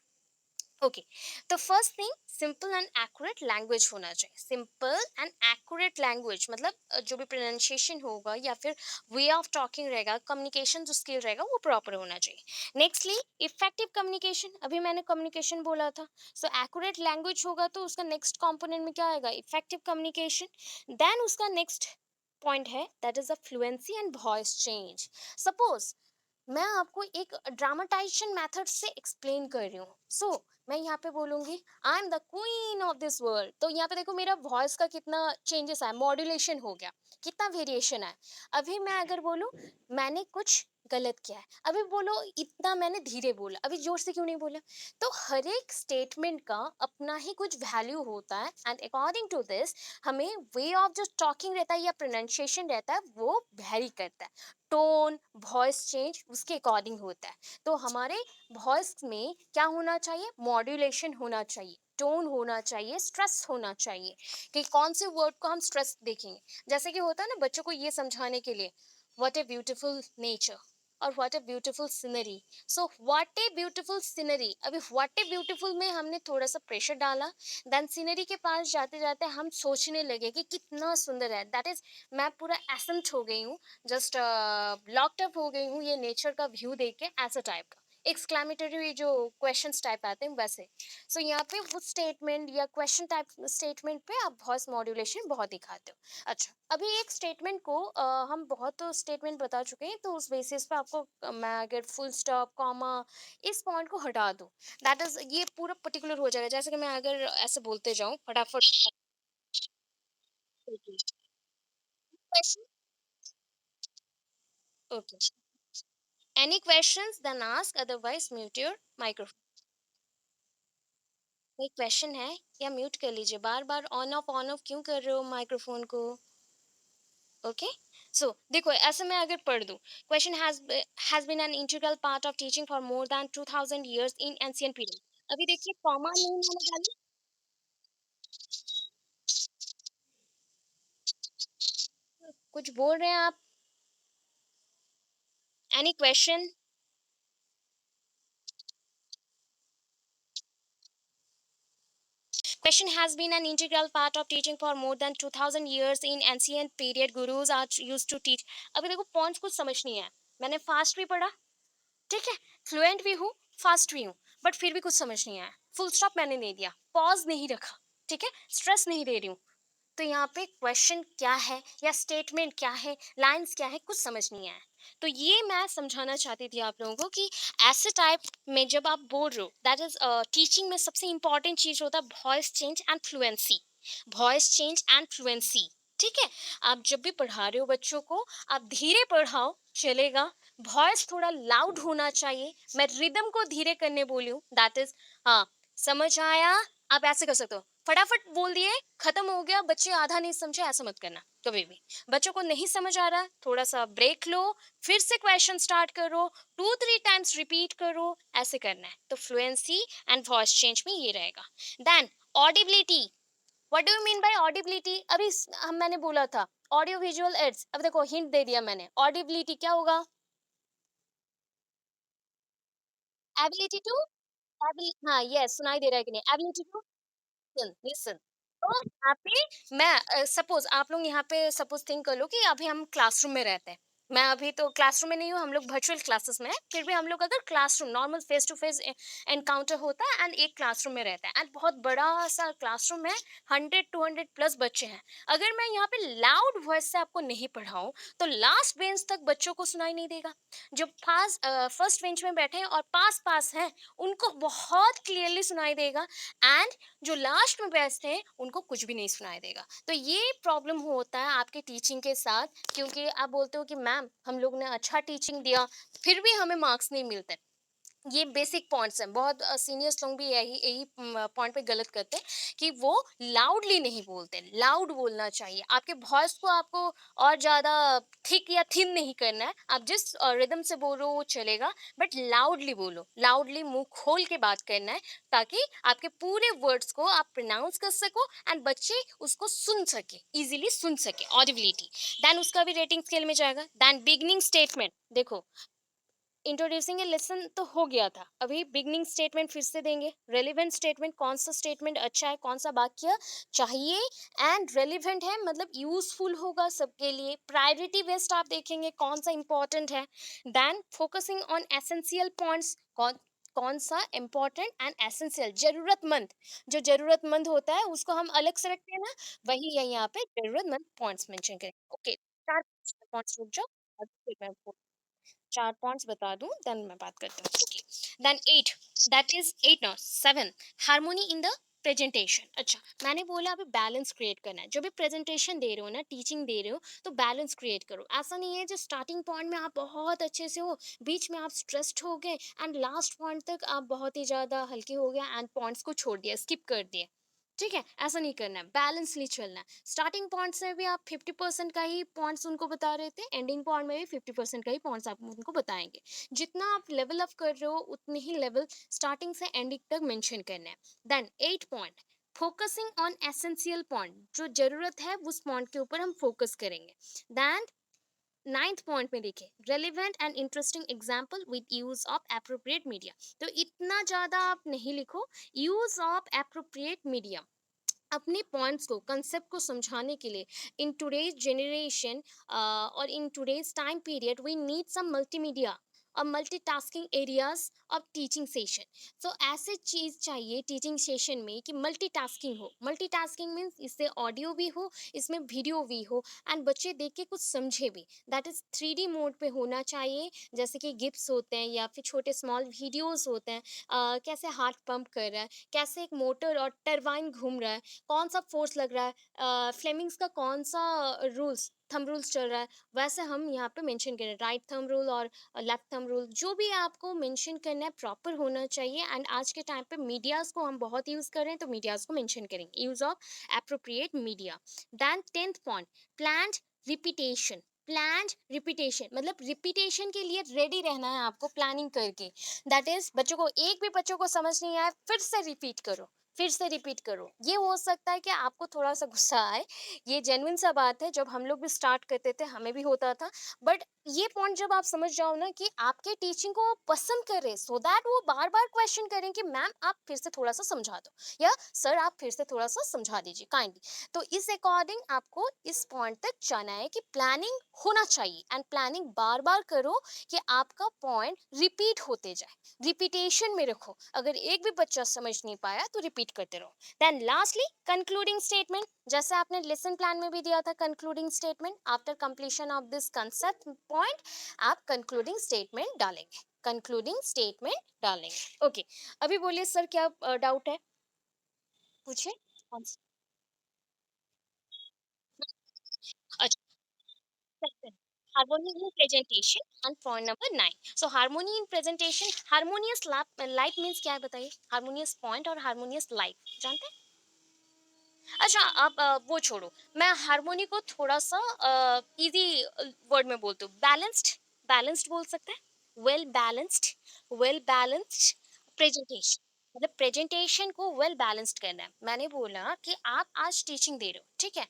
ओके, तो first thing, simple and accurate language होना चाहिए। सिंपल एंड एक्यूरेट लैंग्वेज मतलब जो भी प्रोनाउंसिएशन होगा या फिर वे ऑफ टॉकिंग रहेगा, कम्युनिकेशन जो स्किल रहेगा वो प्रॉपर होना चाहिए। नेक्स्टली, इफेक्टिव कम्युनिकेशन, अभी मैंने कम्युनिकेशन बोला था, सो एक्यूरेट लैंग्वेज होगा तो उसका नेक्स्ट कंपोनेंट में क्या आएगा, इफेक्टिव कम्युनिकेशन। देन उसका नेक्स्ट पॉइंट है, that is the fluency and voice change. Suppose मैं आपको एक ड्रामाटाइजेशन मेथड से एक्सप्लेन कर रही हूँ, मैं यहाँ पे बोलूंगी I am the queen of this world, तो यहाँ पे देखो मेरा वॉइस का कितना चेंजेस आया, मॉड्यूलेशन हो गया, कितना वेरिएशन है। अभी मैं अगर बोलूँ मैंने कुछ गलत किया है, अभी बोलो इतना मैंने धीरे बोला, अभी जोर से क्यों नहीं बोला। तो हर एक स्टेटमेंट का अपना ही कुछ वैल्यू होता है, एंड अकॉर्डिंग टू दिस हमें वे ऑफ जो टॉकिंग रहता है या प्रोनाउंसिएशन रहता है वो वेरी करता है। टोन, वॉइस चेंज उसके अकॉर्डिंग होता है। तो हमारे वॉइस में क्या होना चाहिए, मॉड्यूलेशन होना चाहिए, टोन होना चाहिए, स्ट्रेस होना चाहिए, कि कौन से वर्ड को हम स्ट्रेस देखेंगे। जैसे कि होता है ना बच्चों को ये समझाने के लिए, व्हाट ए ब्यूटीफुल नेचर और what a beautiful scenery. So what a beautiful scenery, अभी व्हाट ए ब्यूटीफुल में हमने थोड़ा सा प्रेशर डाला, देन सीनरी के पास जाते जाते हम सोचने लगे कि कितना सुंदर है, दैट इज मैं पूरा एसेंट हो गई हूँ, जस्ट लॉक्ड अप हो गई हूँ ये नेचर का व्यू देख के, ऐसा टाइप का एक्सक्लेमेटरी जो क्वेश्चंस टाइप आते हैं वैसे। सो यहाँ पे वो स्टेटमेंट या क्वेश्चन टाइप स्टेटमेंट पे आप वॉइस मॉड्यूलेशन बहुत दिखाते हो। अच्छा, अभी एक स्टेटमेंट को हम बहुत स्टेटमेंट बता चुके हैं, तो उस बेसिस पे आपको मैं अगर फुल स्टॉप, कॉमा, इस पॉइंट को हटा दूं, दैट इज ये पूरा पर्टिकुलर हो जाएगा। जैसे कि मैं अगर ऐसे बोलते जाऊं फटाफट, question, okay, any questions then ask, otherwise mute your microphone. कोई क्वेश्चन है या म्यूट कर लीजिए, बार बार ऑन ऑफ क्यों कर रहे हो माइक्रोफोन को। ओके, सो देखो ऐसे मैं अगर पढ़ दूं, question has been an integral part of teaching for more than 2000 years in ancient period. अभी देखिए कॉमा नहीं मैंने डाली, कुछ बोल रहे हैं आप, any question. Question has been an integral part of teaching for more than 2000 years in ancient period, gurus are used to teach। अभी देखो पॉइंट्स कुछ समझ नहीं है, मैंने फास्ट भी पढ़ा, ठीक है, फ्लुएंट भी हूँ, फास्ट भी हूँ, बट फिर भी कुछ समझ नहीं आया। फुल स्टॉप मैंने नहीं दिया, पॉज नहीं रखा, ठीक है, स्ट्रेस नहीं दे रही हूँ, तो यहाँ पे क्वेश्चन क्या है या स्टेटमेंट क्या है, लाइंस क्या है, कुछ समझ नहीं आया। तो ये मैं समझाना चाहती थी आप लोगों को कि ऐसे टाइप में जब आप बोल रहे हो, दैट इज टीचिंग में सबसे इंपॉर्टेंट चीज होता है voice change and fluency. Voice change and fluency, ठीक है। आप जब भी पढ़ा रहे हो बच्चों को, आप धीरे पढ़ाओ, चलेगा। वॉइस थोड़ा लाउड होना चाहिए, मैं रिदम को धीरे करने बोली हूँ, दैट इज, हाँ, समझ आया। आप ऐसे कर सकते हो, फटाफट बोल दिए, खत्म हो गया, बच्चे आधा नहीं समझे, ऐसा मत करना कभी भी। बच्चों को नहीं समझ आ रहा, थोड़ा सा ब्रेक लो, फिर से क्वेश्चन स्टार्ट करो, 2-3 टाइम्स रिपीट करो, ऐसे करना है। तो फ्लुएंसी एंड वॉइस चेंज में ये रहेगा। Then audibility, what do you mean by audibility? अभी हम मैंने बोला था ऑडियो विजुअल एड्स, अब देखो हिंट दे दिया मैंने, ऑडिबिलिटी क्या होगा? एबिलिटी टू, हाँ यस, सुनाई दे रहा है कि नहीं, एबिलिटी टू लिसन, लिसन। तो यहाँ पे मैं सपोज आप लोग यहाँ पे सपोज थिंक कर लो कि अभी हम क्लासरूम में रहते हैं। मैं अभी तो क्लासरूम में नहीं हूँ, हम लोग वर्चुअल क्लासेस में हैं। फिर भी हम लोग अगर classroom normal face to face encounter होता है एंड एक क्लासरूम में रहता है एंड बहुत बड़ा सा क्लासरूम है, 100-200 प्लस बच्चे हैं। अगर मैं यहाँ पे लाउड वॉइस से आपको नहीं पढ़ाऊँ तो लास्ट बेंच तक बच्चों को सुनाई नहीं देगा। जो पास फर्स्ट बेंच में बैठे हैं और पास पास हैं, उनको बहुत क्लियरली सुनाई देगा, एंड जो लास्ट में बैठते हैं उनको कुछ भी नहीं सुनाई देगा। तो ये प्रॉब्लम होता है आपके टीचिंग के साथ, क्योंकि आप बोलते हो कि मैम हम लोग ने अच्छा टीचिंग दिया, फिर भी हमें मार्क्स नहीं मिलते। ये बेसिक पॉइंट्स हैं, बहुत सीनियर्स लोग भी यही यही पॉइंट पे गलत करते हैं कि वो लाउडली नहीं बोलते। लाउड बोलना चाहिए, आपके वॉइस को आपको और ज़्यादा थिक या थिन नहीं करना है, आप जिस रिदम से बोलो वो चलेगा, बट लाउडली बोलो, लाउडली मुंह खोल के बात करना है, ताकि आपके पूरे वर्ड्स को आप प्रोनाउंस कर सको एंड बच्चे उसको सुन सके, इजीली सुन सके, ऑडिबिलिटी। देन उसका भी रेटिंग स्केल में जाएगा। देन बिगनिंग स्टेटमेंट, देखो इंट्रोड्यूसिंग ए लेसन तो हो गया था, अभी बिगनिंग स्टेटमेंट फिर से देंगे। रेलिवेंट स्टेटमेंट, कौन सा स्टेटमेंट अच्छा है, कौन सा वाक्य चाहिए एंड रेलिवेंट है, मतलब यूजफुल होगा सबके लिए। प्रायोरिटी बेस्ड आप देखेंगे कौन सा इंपॉर्टेंट है। Then focusing on essential points, कौन कौन सा इंपॉर्टेंट एंड एसेंशियल, जरूरतमंद, जो जरूरतमंद होता है उसको हम अलग से रखते हैं ना, वही है यहाँ पे जरूरतमंद पॉइंट्स मेंशन करें। ओके, चार पॉइंट्स रुक जाओ, और फिर मैं 4 पॉइंट्स बता दूँ, देन मैं बात करती हूँ। Okay, then 8, that is 8 not 7, harmony in the presentation. अच्छा, मैंने बोला अभी बैलेंस क्रिएट करना है। जब भी प्रेजेंटेशन दे रहे हो ना, टीचिंग दे रहे हो, तो बैलेंस क्रिएट करो। ऐसा नहीं है जो स्टार्टिंग पॉइंट में आप बहुत अच्छे से हो, बीच में आप स्ट्रेस्ड हो गए एंड लास्ट पॉइंट तक आप बहुत ही ज़्यादा हल्के हो गए एंड पॉइंट्स को छोड़ दिया, स्किप कर दिया। ठीक है, ऐसा नहीं करना है, बैलेंसली चलना है। स्टार्टिंग पॉइंट से भी आप 50% का ही पॉइंट्स उनको बता रहे थे, एंडिंग पॉइंट में भी 50% का ही पॉइंट्स आप उनको बताएंगे। जितना आप लेवल अप कर रहे हो उतने ही लेवल स्टार्टिंग से एंडिंग तक मेंशन करना है। Then 8 point, focusing on essential point, जो जरूरत है उस पॉइंट के ऊपर हम फोकस करेंगे। देन 9th पॉइंट में देखिए, relevant and interesting example with use of appropriate media. तो इतना ज्यादा आप नहीं लिखो, यूज ऑफ एप्रोप्रिएट मीडिया। अपने पॉइंट्स को, कंसेप्ट को समझाने के लिए, इन टुडेज जनरेशन और in today's time period we need some multimedia और multitasking areas of teaching session. So ऐसे चीज चाहिए टीचिंग सेशन में कि मल्टीटास्किंग हो। मल्टीटास्किंग मीन्स इससे ऑडियो भी हो, इसमें वीडियो भी हो, एंड बच्चे देख के कुछ समझे भी। दैट इज 3D मोड पे होना चाहिए, जैसे कि गिफ्स होते हैं या फिर छोटे स्मॉल वीडियोस होते हैं, कैसे हार्ट पंप कर रहा है, कैसे एक मोटर और टरबाइन घूम रहा है, कौन सा फोर्स लग रहा है, फ्लेमिंग्स का कौन सा रूल्स, थंब रूल्स चल रहा है, वैसे हम यहाँ पे मेंशन करें, राइट थंब रूल और लेफ्ट थंब रूल, जो भी आपको मेंशन करना है प्रॉपर होना चाहिए। एंड आज के टाइम पे मीडियाज को हम बहुत यूज कर रहे हैं, तो मीडियाज को मेंशन करेंगे, use of appropriate media. Then 10th point, planned repetition. Planned repetition मतलब रिपीटेशन के लिए रेडी रहना है आपको, प्लानिंग करके। दैट इज बच्चों को, एक भी बच्चों को समझ नहीं आया, फिर से रिपीट करो, फिर से रिपीट करो। ये हो सकता है कि आपको थोड़ा-सा गुस्सा आए, ये जेन्युइन सा बात है, जब हम लोग भी स्टार्ट करते थे, हमें भी होता था। बट ये पॉइंट जब आप समझ जाओ ना कि आपके टीचिंग को वो पसंद कर रहे हैं, सो दैट वो बार-बार क्वेश्चन करें कि मैम आप फिर से थोड़ा-सा समझा दो या सर आप फिर से थोड़ा-सा समझा दीजिए काइंडली। तो इस अकॉर्डिंग आपको इस पॉइंट तक जाना है कि प्लानिंग होना चाहिए एंड प्लानिंग बार-बार करो कि आपका पॉइंट रिपीट होते जाए। रिपीटेशन में रखो, अगर एक भी बच्चा समझ नहीं पाया तो रिपीट करते रहो। देन लास्टली कंक्लूडिंग स्टेटमेंट, जैसे आपने लेसन प्लान में भी दिया था concluding statement, after completion of this concept point आप कंक्लूडिंग स्टेटमेंट डालेंगे, कंक्लूडिंग स्टेटमेंट डालेंगे। ओके, अभी बोलिए सर क्या डाउट है, पूछिए। कौन सा? अच्छा, harmony in presentation and point number 9. So harmony in presentation, harmonious life means क्या है बताइए, harmonious point और harmonious life जानते हैं? अच्छा, आप वो छोड़ो, मैं हार्मोनी को थोड़ा सा इजी वर्ड में बोलती हूँ, बैलेंस्ड। बैलेंस्ड बोल सकते हैं, well balanced. Well balanced presentation, मतलब प्रेजेंटेशन को वेल बैलेंस्ड करना है। मैंने बोला कि आप आज टीचिंग दे रहे हो, ठीक है,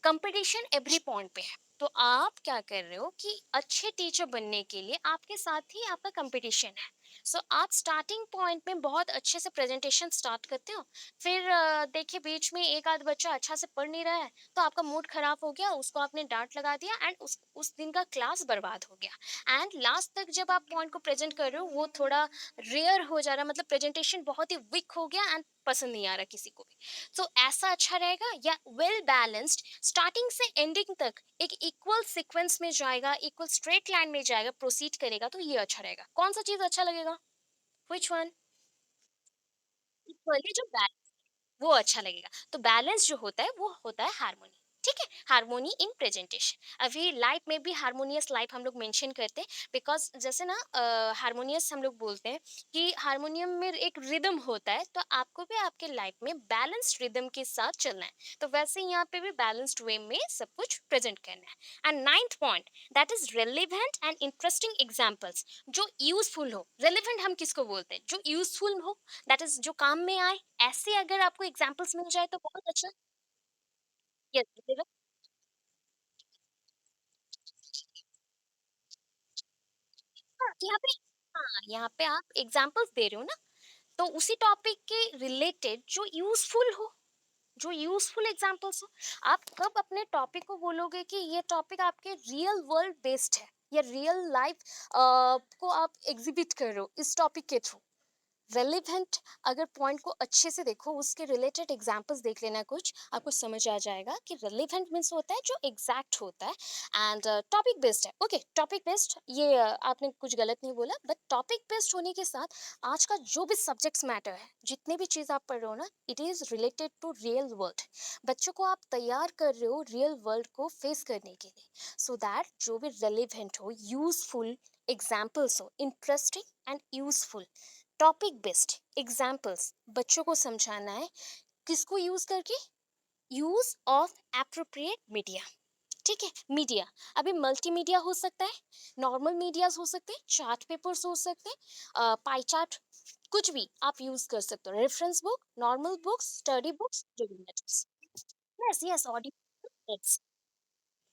कंपटीशन एवरी पॉइंट पे है, तो आप क्या कर रहे हो कि अच्छे टीचर बनने के लिए आपके साथ ही आपका कंपटीशन है। सो आप स्टार्टिंग पॉइंट में बहुत अच्छे से प्रेजेंटेशन स्टार्ट करते हो, फिर देखिए बीच में एक आध बच्चा अच्छा से पढ़ नहीं रहा है, तो आपका मूड खराब हो गया, उसको आपने डांट लगा दिया एंड उस दिन का क्लास बर्बाद हो गया। एंड लास्ट तक जब आप पॉइंट को प्रेजेंट कर रहे हो वो थोड़ा रेयर हो जा रहा है, मतलब प्रेजेंटेशन बहुत ही वीक हो गया एंड पसंद नहीं आ रहा किसी को भी। सो ऐसा अच्छा रहेगा या वेल बैलेंस्ड, स्टार्टिंग से एंडिंग तक एक इक्वल सीक्वेंस में जाएगा, इक्वल स्ट्रेट लाइन में जाएगा, प्रोसीड करेगा, तो ये अच्छा रहेगा। कौन सा चीज अच्छा लगेगा, विच वन? इक्वली जो वो अच्छा लगेगा। तो बैलेंस जो होता है वो होता है हार्मोनी। ठीक है, हार्मोनी इन प्रेजेंटेशन। अभी लाइफ में भी हार्मोनियस लाइफ हम लोग मेंशन करते हैं, बिकॉज जैसे ना हार्मोनियस हम लोग बोलते हैं कि हारमोनियम में एक रिदम होता है, तो आपको भी आपके लाइफ में बैलेंस्ड रिदम के साथ चलना है। तो वैसे ही यहाँ पे भी बैलेंस्ड वे में सब कुछ प्रेजेंट करना है। And ninth point, that is relevant and interesting examples, जो यूजफुल हो। रेलिवेंट हम किसको बोलते हैं, जो यूजफुल हो, दैट इज जो काम में आए। ऐसे अगर आपको एग्जांपल्स मिल जाए तो बहुत अच्छा। यस, बोलिएगा। हाँ, यहाँ पे आप एग्जांपल्स दे रहे हो ना, तो उसी टॉपिक के रिलेटेड जो यूजफुल हो, जो यूजफुल एग्जांपल्स हो। आप कब अपने टॉपिक को बोलोगे कि ये टॉपिक आपके रियल वर्ल्ड बेस्ड है या रियल लाइफ को आप एग्जिबिट कर रहे हो इस टॉपिक के थ्रू। रेलिवेंट, अगर पॉइंट को अच्छे से देखो, उसके रिलेटेड एग्जांपल्स देख लेना, कुछ आपको समझ आ जाएगा कि रेलिवेंट मीन्स होता है जो एग्जैक्ट होता है एंड टॉपिक बेस्ड है। ओके, टॉपिक बेस्ड, ये आपने कुछ गलत नहीं बोला, बट टॉपिक बेस्ड होने के साथ आज का जो भी सब्जेक्ट्स मैटर है, जितने भी चीज़ आप पढ़ रहे हो ना, it is related to real world. बच्चों को आप तैयार कर रहे हो रियल वर्ल्ड को फेस करने के लिए, सो दैट जो भी रेलिवेंट हो, यूजफुल एग्जाम्पल्स हो, interesting and useful. Topic based examples बच्चों को समझाना है, किसको यूज करके, यूज ऑफ एप्रोप्रिएट मीडिया। ठीक है, मीडिया अभी मल्टीमीडिया हो सकता है, नॉर्मल मीडियाज हो सकते हैं, चार्ट पेपर्स हो सकते हैं, पाई चार्ट, कुछ भी आप यूज कर सकते हो, reference book, normal books, study books, जो भी matters. Yes yes, audio,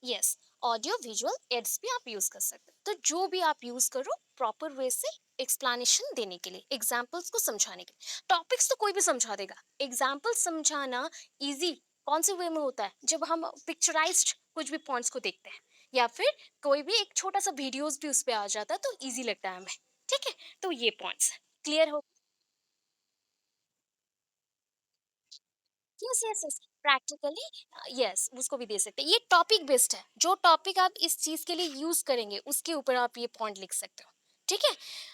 yes, audio visual ads भी आप यूज कर सकते हो। तो जो भी आप यूज करो प्रॉपर वे से एक्सप्लेनेशन देने के लिए, एग्जाम्पल्स को समझाने के लिए। टॉपिक्स तो कोई भी समझा देगा, एग्जाम्पल समझाना इजी कौन से वे में होता है, जब हम पिक्चराइज्ड कुछ भी पॉइंट्स को देखते हैं या फिर कोई भी एक छोटा सा वीडियोस भी उस पे आ जाता है, तो इजी लगता है हमें। ठीक है, तो ये पॉइंट्स क्लियर हो। Yes yes yes, practically, yes, उसको भी दे सकते हैं। ये टॉपिक बेस्ड है, जो टॉपिक आप इस चीज के लिए यूज करेंगे उसके ऊपर आप ये पॉइंट लिख सकते हो। ठीक है,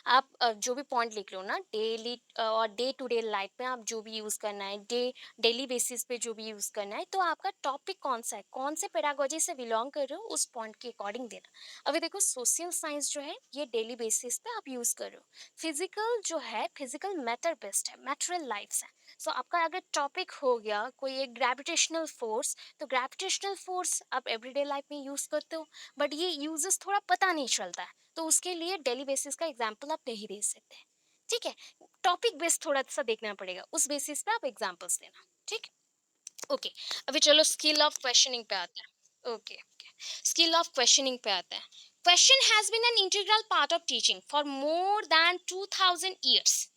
आप जो भी पॉइंट लिख लो ना, डेली और डे टू डे लाइफ में आप जो भी यूज करना है, डेली बेसिस पे जो भी यूज करना है, तो आपका टॉपिक कौन सा है, कौन से पेडागोजी से बिलोंग कर रहे हो, उस पॉइंट के अकॉर्डिंग देना। अभी देखो सोशल साइंस जो है ये डेली बेसिस पे आप यूज कर रहे हो, फिजिकल जो है फिजिकल मैटर बेस्ड है, मैटेरियल लाइफ है। सो आपका अगर टॉपिक हो गया कोई एक ग्रेविटेशनल फोर्स, तो ग्रेविटेशनल फोर्स आप एवरीडे लाइफ में यूज करते हो, बट ये यूजेस थोड़ा पता नहीं चलता है, तो उसके लिए डेली बेसिस का एग्जांपल आप नहीं दे सकते। ठीक है? टॉपिक बेस्ड थोड़ा-सा देखना पड़ेगा, उस बेसिस पे आप एग्ज़ाम्पल्स देना, ठीक? ओके, अभी चलो स्किल ऑफ क्वेश्चनिंग पे आते हैं। Okay, okay, skill of questioning पे आते हैं। Question has been an integral part of teaching for more than 2000 years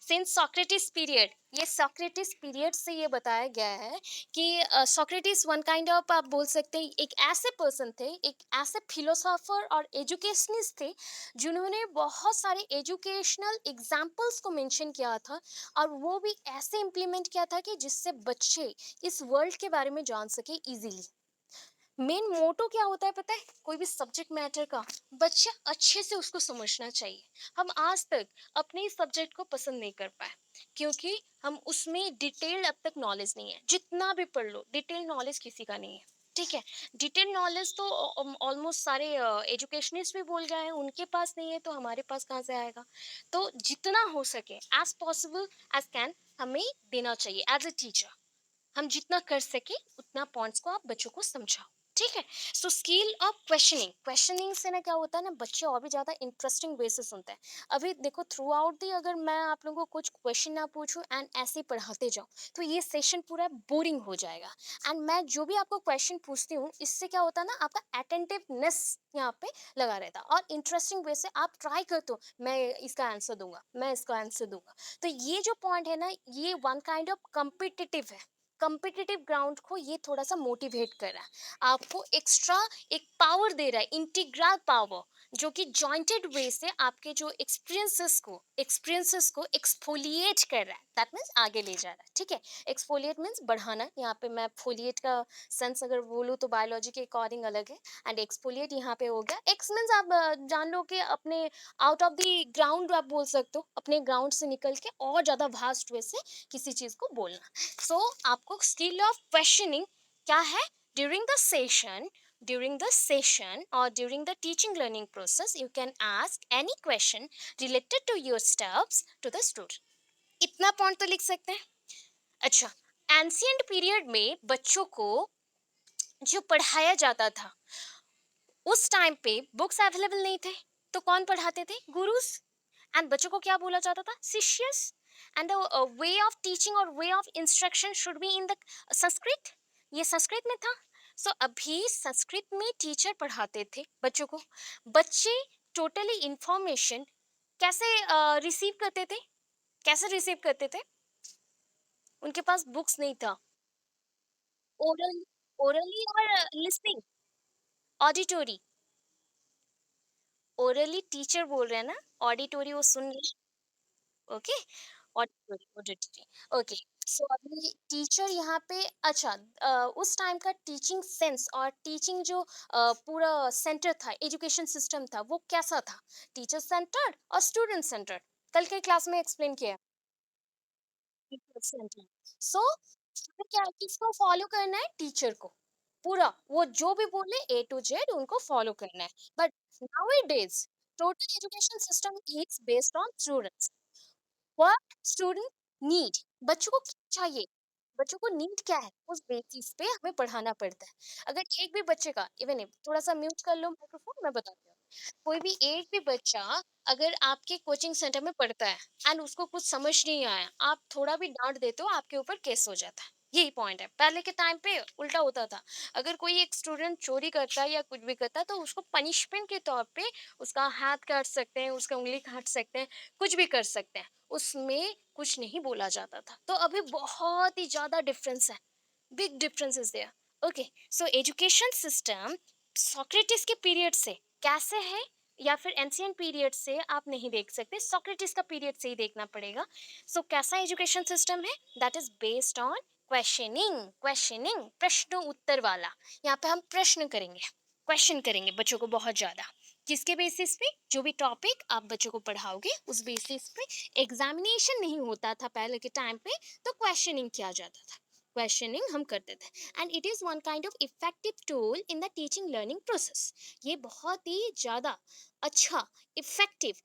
since Socrates period. ये सोक्रेटिस पीरियड से ये बताया गया है कि सोक्रेटिस वन काइंड ऑफ, आप बोल सकते हैं, एक ऐसे पर्सन थे, एक ऐसे फिलोसोफर और एजुकेशनिस्ट थे जिन्होंने बहुत सारे एजुकेशनल एग्जाम्पल्स को मेंशन किया था, और वो भी ऐसे इम्प्लीमेंट किया था कि जिससे बच्चे इस वर्ल्ड के बारे में जान सके इजीली। मेन मोटो क्या होता है पता है? कोई भी सब्जेक्ट मैटर का बच्चा अच्छे से उसको समझना चाहिए। हम आज तक अपने इस सब्जेक्ट को पसंद नहीं कर पाए क्योंकि हम उसमें डिटेल्ड अब तक नॉलेज नहीं है। जितना भी पढ़ लो डिटेल नॉलेज किसी का नहीं है, ठीक है? डिटेल नॉलेज तो ऑलमोस्ट सारे एजुकेशनिस्ट भी बोल गए हैं, उनके पास नहीं है तो हमारे पास कहाँ से आएगा? तो जितना हो सके एज पॉसिबल एज कैन हमें देना चाहिए एज अ टीचर। हम जितना कर सके उतना पॉइंट्स को आप बच्चों को समझाओ, ठीक है? सो स्किल ऑफ क्वेश्चनिंग, क्वेश्चनिंग से ना क्या होता है ना, बच्चे और भी ज्यादा इंटरेस्टिंग वे से सुनते हैं। अभी देखो थ्रू आउट दी अगर मैं आप लोगों को कुछ क्वेश्चन ना पूछूं एंड ऐसे ही पढ़ाते जाऊं तो ये सेशन पूरा बोरिंग हो जाएगा। एंड मैं जो भी आपको क्वेश्चन पूछती हूँ इससे क्या होता है ना, आपका अटेंटिवनेस यहाँ पे लगा रहता है और इंटरेस्टिंग वे से आप ट्राई करते हो, मैं इसका आंसर दूंगा, मैं इसका आंसर दूंगा। तो ये जो पॉइंट है ना, ये वन काइंड ऑफ कम्पिटिटिव है। कम्पिटिटिव ग्राउंड को ये थोड़ा सा मोटिवेट कर रहा है, आपको एक्स्ट्रा एक पावर दे रहा है, इंटीग्रल पावर, जो कि जॉइंटेड वे से आपके जो एक्सपीरियंसेस को एक्सफोलिएट कर रहा है, दैट मीन्स आगे ले जा रहा है, ठीक है? एक्सफोलिएट मीन्स बढ़ाना, यहाँ पे मैं फोलिएट का सेंस अगर बोलूँ तो बायोलॉजी के अकॉर्डिंग अलग है, एंड एक्सफोलिएट यहाँ पे हो गया। एक्स मीन्स आप जान लो कि अपने आउट ऑफ द ग्राउंड आप बोल सकते हो, अपने ग्राउंड से निकल के और ज्यादा वास्ट वे से किसी चीज को बोलना। सो आपको स्किल ऑफ क्वेश्चनिंग क्या है? During the session, or during the teaching learning process you can ask any question related to your steps to the student। इतना पॉइंट तो लिख सकते हैं। अच्छा, एंशियंट पीरियड में बच्चों को जो पढ़ाया जाता था, उस टाइम पे बुक्स अवेलेबल नहीं थे, तो कौन पढ़ाते थे? गुरुज। एंड बच्चों को क्या बोला जाता था? शिष्यस। And the way of teaching और way of instruction should be in the Sanskrit. ये संस्कृत में था। सो अभी संस्कृत में टीचर पढ़ाते थे बच्चों को। बच्चे टोटली इंफॉर्मेशन कैसे रिसीव करते थे? कैसे रिसीव करते थे? उनके पास बुक्स नहीं था। ओरल, ओरली और लिसनिंग, ऑडिटोरी। ओरली टीचर बोल रहे हैं ना, ऑडिटोरी वो सुन रहे हैं, okay? Auditory, auditory, okay. So अभी टीचर यहाँ पे, अच्छा, उस टाइम का टीचिंग सेंस और टीचिंग जो पूरा सेंटर था, एजुकेशन सिस्टम था, वो कैसा था? टीचर सेंटर्ड और स्टूडेंट सेंटर्ड। कल के क्लास में एक्सप्लेन किया टीचर सेंटर्ड। सो क्या है, किसको फॉलो करना है? टीचर को। पूरा वो जो भी बोले ए टू जेड उनको फॉलो करना है। But nowadays total education system is based on students, what student need, बच्चों को क्या चाहिए, बच्चों को नीड क्या है, उस बेसिस पे हमें पढ़ाना पड़ता है। अगर एक भी बच्चे का, इवन थोड़ा सा म्यूट कर लो माइक्रोफोन, मैं बताती हूँ। कोई भी एक भी बच्चा अगर आपके कोचिंग सेंटर में पढ़ता है एंड उसको कुछ समझ नहीं आया, आप थोड़ा भी डांट देते हो, आपके ऊपर केस हो जाता है। यही पॉइंट है। पहले के टाइम पे उल्टा होता था, अगर कोई एक स्टूडेंट चोरी करता है या कुछ भी करता है तो उसको पनिशमेंट के तौर पे उसका हाथ काट सकते हैं, उसका उंगली काट सकते हैं, कुछ भी कर सकते हैं, उसमें कुछ नहीं बोला जाता था। तो अभी बहुत ही ज्यादा डिफरेंस है, big difference is there. Okay, so education system Socrates के पीरियड से कैसे है, या फिर एंशियंट पीरियड से आप नहीं देख सकते, सोक्रेटिस का पीरियड से ही देखना पड़ेगा। सो कैसा एजुकेशन सिस्टम है? That is based on questioning. Questioning प्रश्न उत्तर वाला। यहाँ पे हम प्रश्न करेंगे, क्वेश्चन करेंगे बच्चों को बहुत ज्यादा। किसके बेसिस पे? जो भी टॉपिक आप बच्चों को पढ़ाओगे उस बेसिस पे। एग्जामिनेशन नहीं होता था पहले के टाइम पे, तो क्वेश्चनिंग किया जाता था, क्वेश्चनिंग हम करते थे। And it is one kind of effective tool in the teaching learning process. ये बहुत ही ज़्यादा अच्छा इफेक्टिव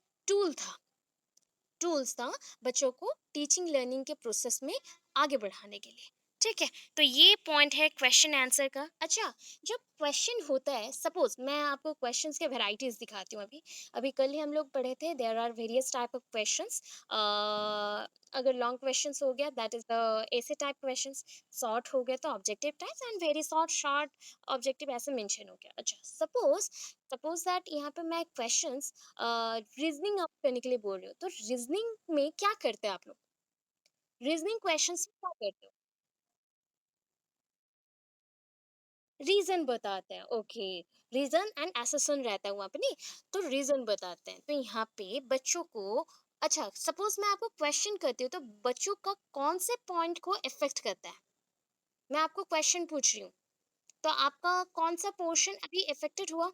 टूल्स था बच्चों को टीचिंग लर्निंग के प्रोसेस में आगे बढ़ाने के लिए। ठीक है, तो ये पॉइंट है क्वेश्चन आंसर का। अच्छा, जब क्वेश्चन होता है, सपोज मैं आपको क्वेश्चंस के वैरायटीज दिखाती हूँ। अभी अभी कल ही हम लोग पढ़े थे, there are various type of questions. अगर लॉन्ग क्वेश्चंस हो गया, that is the essay type questions. Short हो गया तो objective types, and very short, short objective, ऐसे मेंशन हो गया। अच्छा, सपोज सपोज दैट यहाँ पे मैं क्वेश्चंस रीजनिंग अप करने के लिए बोल रही हूँ, तो रीजनिंग में क्या करते हैं आप लोग? रीजनिंग क्वेश्चंस में क्या करते हो? रीजन बताते हैं, ओके। रीजन एंड एसेसन रहता है वहां पे, नहीं तो रीजन बताते हैं। तो यहाँ पे बच्चों को, अच्छा सपोज मैं आपको क्वेश्चन करती हूँ, तो बच्चों का कौन से पॉइंट को इफेक्ट करता है? मैं आपको क्वेश्चन पूछ रही हूँ, तो आपका कौन सा पोर्शन अभी इफेक्टेड हुआ?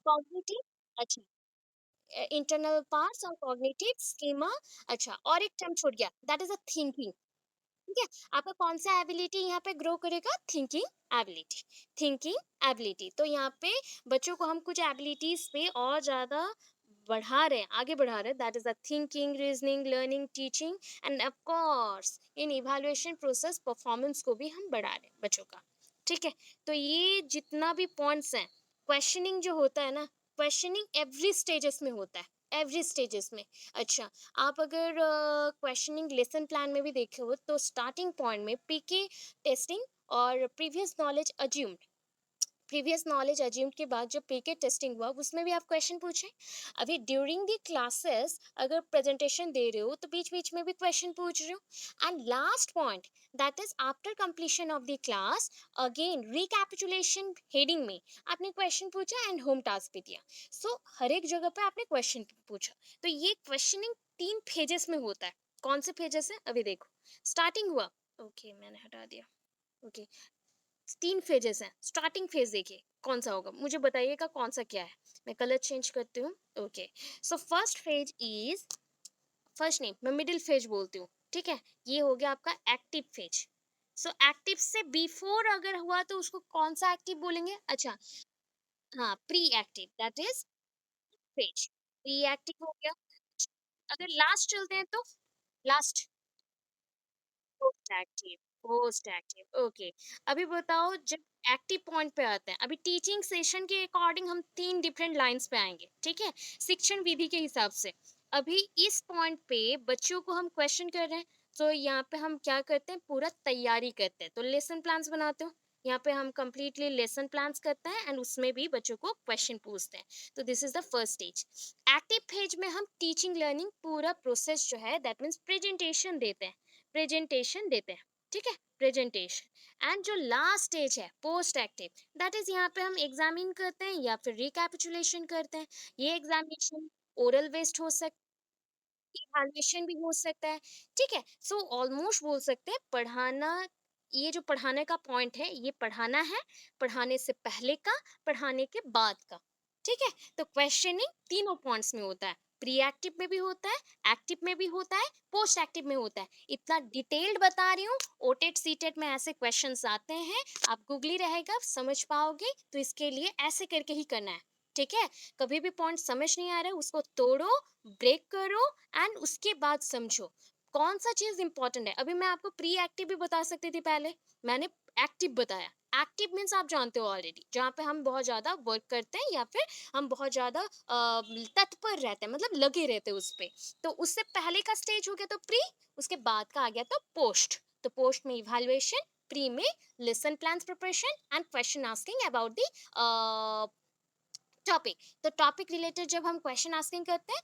कॉग्निटिव, अच्छा, इंटरनल पार्ट्स और कॉग्निटिव स्कीमा। अच्छा, और एक टर्म छूट गया, दैट इज अ थिंकिंग। ठीक है, आपका कौन सा एबिलिटी यहाँ पे ग्रो करेगा? Thinking ability. थिंकिंग एबिलिटी, तो यहाँ पे बच्चों को हम कुछ एबिलिटीज पे और ज्यादा बढ़ा रहे हैं, आगे बढ़ा रहे हैं, that is the thinking, reasoning, learning, teaching, end of course in evaluation process performance को भी हम बढ़ा रहे हैं बच्चों का। ठीक है, तो ये जितना भी पॉइंट्स हैं, क्वेश्चनिंग जो होता है ना, क्वेश्चनिंग एवरी स्टेजेस में होता है, एवरी स्टेजेस में। अच्छा, आप अगर क्वेश्चनिंग लेसन प्लान में भी देखे हो, तो स्टार्टिंग पॉइंट में पीके टेस्टिंग और प्रीवियस नॉलेज अज्यूम्ड के बाद जो पीके टेस्टिंग हुआ, उसमें भी आप क्वेश्चन पूछे। अभी ड्यूरिंग द क्लासेस अगर प्रेजेंटेशन दे रहे हो, तो बीच बीच में भी क्वेश्चन पूछ रहे हो। And last point, that is after completion of the class, again recapitulation heading में आपने क्वेश्चन पूछा एंड होम टास्क भी दिया। सो हर एक जगह पे आपने क्वेश्चन पूछा। तो ये क्वेश्चनिंग 3 फेजेस में होता है। कौन से फेजेस है? अभी देखो, स्टार्टिंग हुआ, ओके मैंने हटा दिया, ओके। 3 फेजेस हैं। स्टार्टिंग फेज देखिए कौन सा होगा, मुझे बताइएगा कौन सा क्या है। मैं कलर चेंज करती हूँ, okay. So first phase is, first नहीं, मैं मिडिल फेज बोलती हूँ, ठीक है। ये हो गया आपका एक्टिव फेज। सो एक्टिव से बिफोर अगर हुआ तो उसको कौन सा एक्टिव बोलेंगे? अच्छा, हाँ, pre active, that is phase. Pre active हो गया। अगर लास्ट चलते हैं तो last, post active, post active, okay. अभी बताओ, जब एक्टिव पॉइंट पे आते हैं, अभी टीचिंग सेशन के अकॉर्डिंग हम 3 डिफरेंट लाइंस पे आएंगे, ठीक है, शिक्षण विधि के हिसाब से। अभी इस पॉइंट पे बच्चों को हम क्वेश्चन कर रहे हैं, तो यहाँ पे हम क्या करते हैं? पूरा तैयारी करते हैं, तो लेसन प्लान्स बनाते हो। यहाँ पे हम कंप्लीटली लेसन प्लान्स करते हैं, एंड उसमें भी बच्चों को क्वेश्चन पूछते हैं। तो this is the first stage. Active phase में हम टीचिंग लर्निंग पूरा प्रोसेस जो है, दैट मीन्स प्रेजेंटेशन देते हैं, ठीक है, प्रेजेंटेशन। एंड जो लास्ट स्टेज है, पोस्ट एक्टिव, दैट इज यहाँ पे हम एग्जामिन करते हैं या फिर रिकैपिचुलेशन करते हैं। ये एग्जामिनेशन ओरल बेस्ड हो सकता है, इवैल्यूएशन भी हो सकता है, ठीक है। सो ऑलमोस्ट बोल सकते हैं पढ़ाना, ये जो पढ़ाने का पॉइंट है, ये पढ़ाना है, पढ़ाने से पहले का, पढ़ाने के बाद का, ठीक है। तो क्वेश्चनिंग तीनों पॉइंट्स में होता है, प्री एक्टिव में भी होता है, एक्टिव में भी होता है, पोस्ट एक्टिव में होता है। इतना डिटेल्ड बता रही हूँ, ओटेट सीटेट में ऐसे क्वेश्चंस आते हैं, आप गूगली रहेगा समझ पाओगे, तो इसके लिए ऐसे करके ही करना है, ठीक है। कभी भी पॉइंट समझ नहीं आ रहा है, उसको तोड़ो, ब्रेक करो, एंड उसके बाद समझो कौन सा चीज इंपॉर्टेंट है। अभी मैं आपको प्री एक्टिव भी बता सकती थी, पहले मैंने एक्टिव बताया। एक्टिव मीन्स आप जानते हो ऑलरेडी, जहाँ पे हम बहुत ज्यादा वर्क करते हैं या फिर हम बहुत ज्यादा तत्पर रहते हैं, मतलब लगे रहते हैं उस पे। तो उससे पहले का स्टेज हो गया तो प्री, उसके बाद का आ गया तो पोस्ट। तो पोस्ट में इवैल्यूएशन, प्री में lesson plans preparation and question asking about the topic. तो टॉपिक रिलेटेड जब हम क्वेश्चन आस्किंग करते हैं,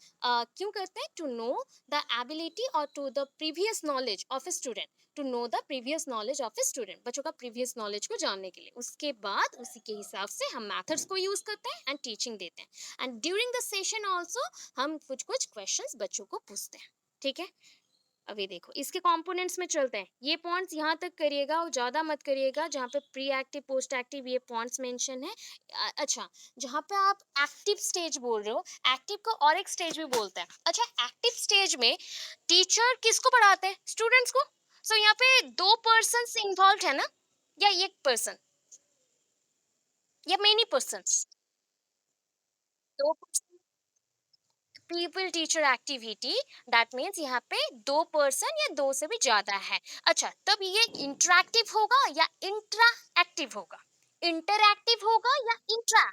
क्यों करते हैं? टू नो द एबिलिटी और to the previous knowledge of a student, to know the previous knowledge of a student, बच्चों का प्रीवियस नॉलेज को जानने के लिए। उसके बाद उसी के हिसाब से हम मेथड्स को यूज करते हैं एंड टीचिंग देते हैं, and during the session also हम कुछ कुछ क्वेश्चंस बच्चों को पूछते हैं, ठीक है। अभी देखो इसके कंपोनेंट्स में चलते हैं, ये पॉइंट्स यहाँ तक करिएगा और ज़्यादा मत करिएगा, जहाँ पे प्री एक्टिव पोस्ट एक्टिव ये पॉइंट्स मेंशन है। अच्छा, जहाँ पे आप एक्टिव स्टेज बोल रहे हो, एक्टिव को और एक स्टेज भी बोलते हैं। अच्छा, एक्टिव स्टेज में टीचर किसको पढ़ाते हैं? स्टूडेंट्स को। सो यहाँ पे 2 पर्सन इन्वॉल्व है ना, या एक पर्सन, या many person? 2 person people teacher activity, that means यहाँ पे दो पर्सन या दो से भी ज्यादा है। अच्छा, तब ये इंटरैक्टिव होगा या इंट्रा एक्टिव होगा? इंटरैक्टिव होगा या इंट्रा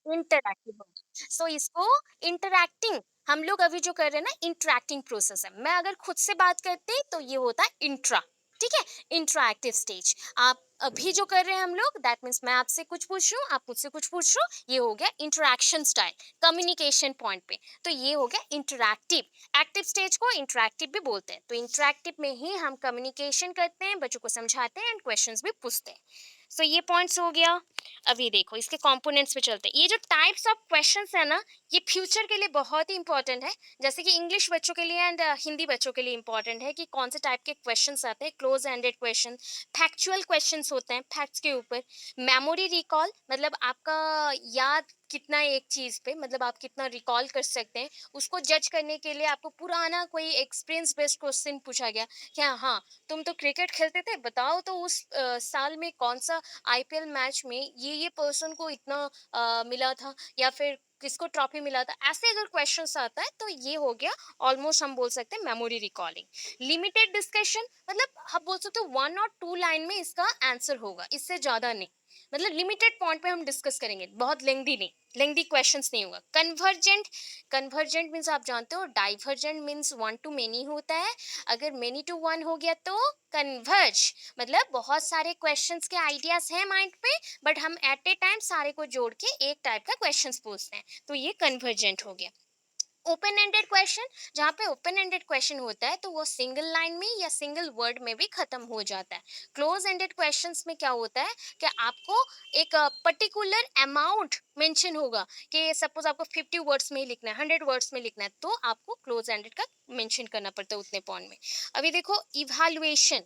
इंटरैक्टिव होगा। सो इसको इंटरैक्टिंग, हम लोग अभी जो कर रहे हैं ना, इंटरैक्टिंग प्रोसेस है। मैं अगर खुद से बात करती तो ये होता है इंट्रा, ठीक है, इंटरैक्टिव स्टेज। आप अभी जो कर रहे हैं हम लोग, दैट मीन्स मैं आपसे कुछ पूछ रही हूँ, आप मुझसे कुछ पूछ रहे हो, ये हो गया इंटरैक्शन स्टाइल, कम्युनिकेशन पॉइंट पे। तो ये हो गया इंटरैक्टिव। एक्टिव स्टेज को इंटरैक्टिव भी बोलते हैं। तो इंटरैक्टिव में ही हम कम्युनिकेशन करते हैं, बच्चों को समझाते हैं एंड क्वेश्चंस भी पूछते हैं। सो ये पॉइंट्स हो गया। अभी देखो इसके कंपोनेंट्स पे चलते हैं। ये जो टाइप्स ऑफ क्वेश्चंस है ना, ये फ्यूचर के लिए बहुत ही इंपॉर्टेंट है। जैसे कि इंग्लिश बच्चों के लिए एंड हिंदी बच्चों के लिए इंपॉर्टेंट है कि कौन से टाइप के क्वेश्चंस आते हैं। Close ended question, factual questions होते हैं फैक्ट्स के ऊपर। मेमोरी रिकॉल, मतलब आपका याद कितना एक चीज पे, मतलब आप कितना रिकॉल कर सकते हैं, उसको जज करने के लिए आपको पुराना कोई एक्सपीरियंस बेस्ड क्वेश्चन पूछा गया। क्या हाँ, तुम तो क्रिकेट खेलते थे, बताओ तो उस साल में कौन सा आईपीएल मैच में ये पर्सन को इतना मिला था, या फिर किसको ट्रॉफी मिला था। ऐसे अगर क्वेश्चंस आता है तो ये हो गया ऑलमोस्ट, हम बोल सकते हैं मेमोरी रिकॉलिंग। लिमिटेड डिस्कशन, मतलब हम बोल सकते हैं 1 और 2 लाइन में इसका आंसर होगा, इससे ज्यादा नहीं। मतलब लिमिटेड पॉइंट पे हम डिस्कस करेंगे, बहुत लेंदी नहीं, लेंदी क्वेश्चंस नहीं होगा। कन्वर्जेंट, कन्वर्जेंट मीन्स आप जानते हो, divergent means one two many होता है। अगर मेनी टू वन हो गया तो कन्वर्ज, मतलब बहुत सारे क्वेश्चंस के आइडियाज हैं माइंड पे, बट हम एट ए टाइम सारे को जोड़ के एक टाइप का क्वेश्चंस पूछते हैं, तो ये कन्वर्जेंट हो गया। ओपन एंडेड क्वेश्चन, जहाँ पे ओपन एंडेड क्वेश्चन होता है तो वो सिंगल लाइन में या सिंगल वर्ड में भी खत्म हो जाता है। क्लोज एंडेड क्वेश्चंस में क्या होता है कि आपको एक पर्टिकुलर अमाउंट मेंशन होगा, कि सपोज आपको 50 वर्ड्स में ही लिखना है, 100 वर्ड्स में लिखना है, तो आपको क्लोज एंडेड का मेंशन करना पड़ता है उतने पॉइंट में। अभी देखो इवैल्यूएशन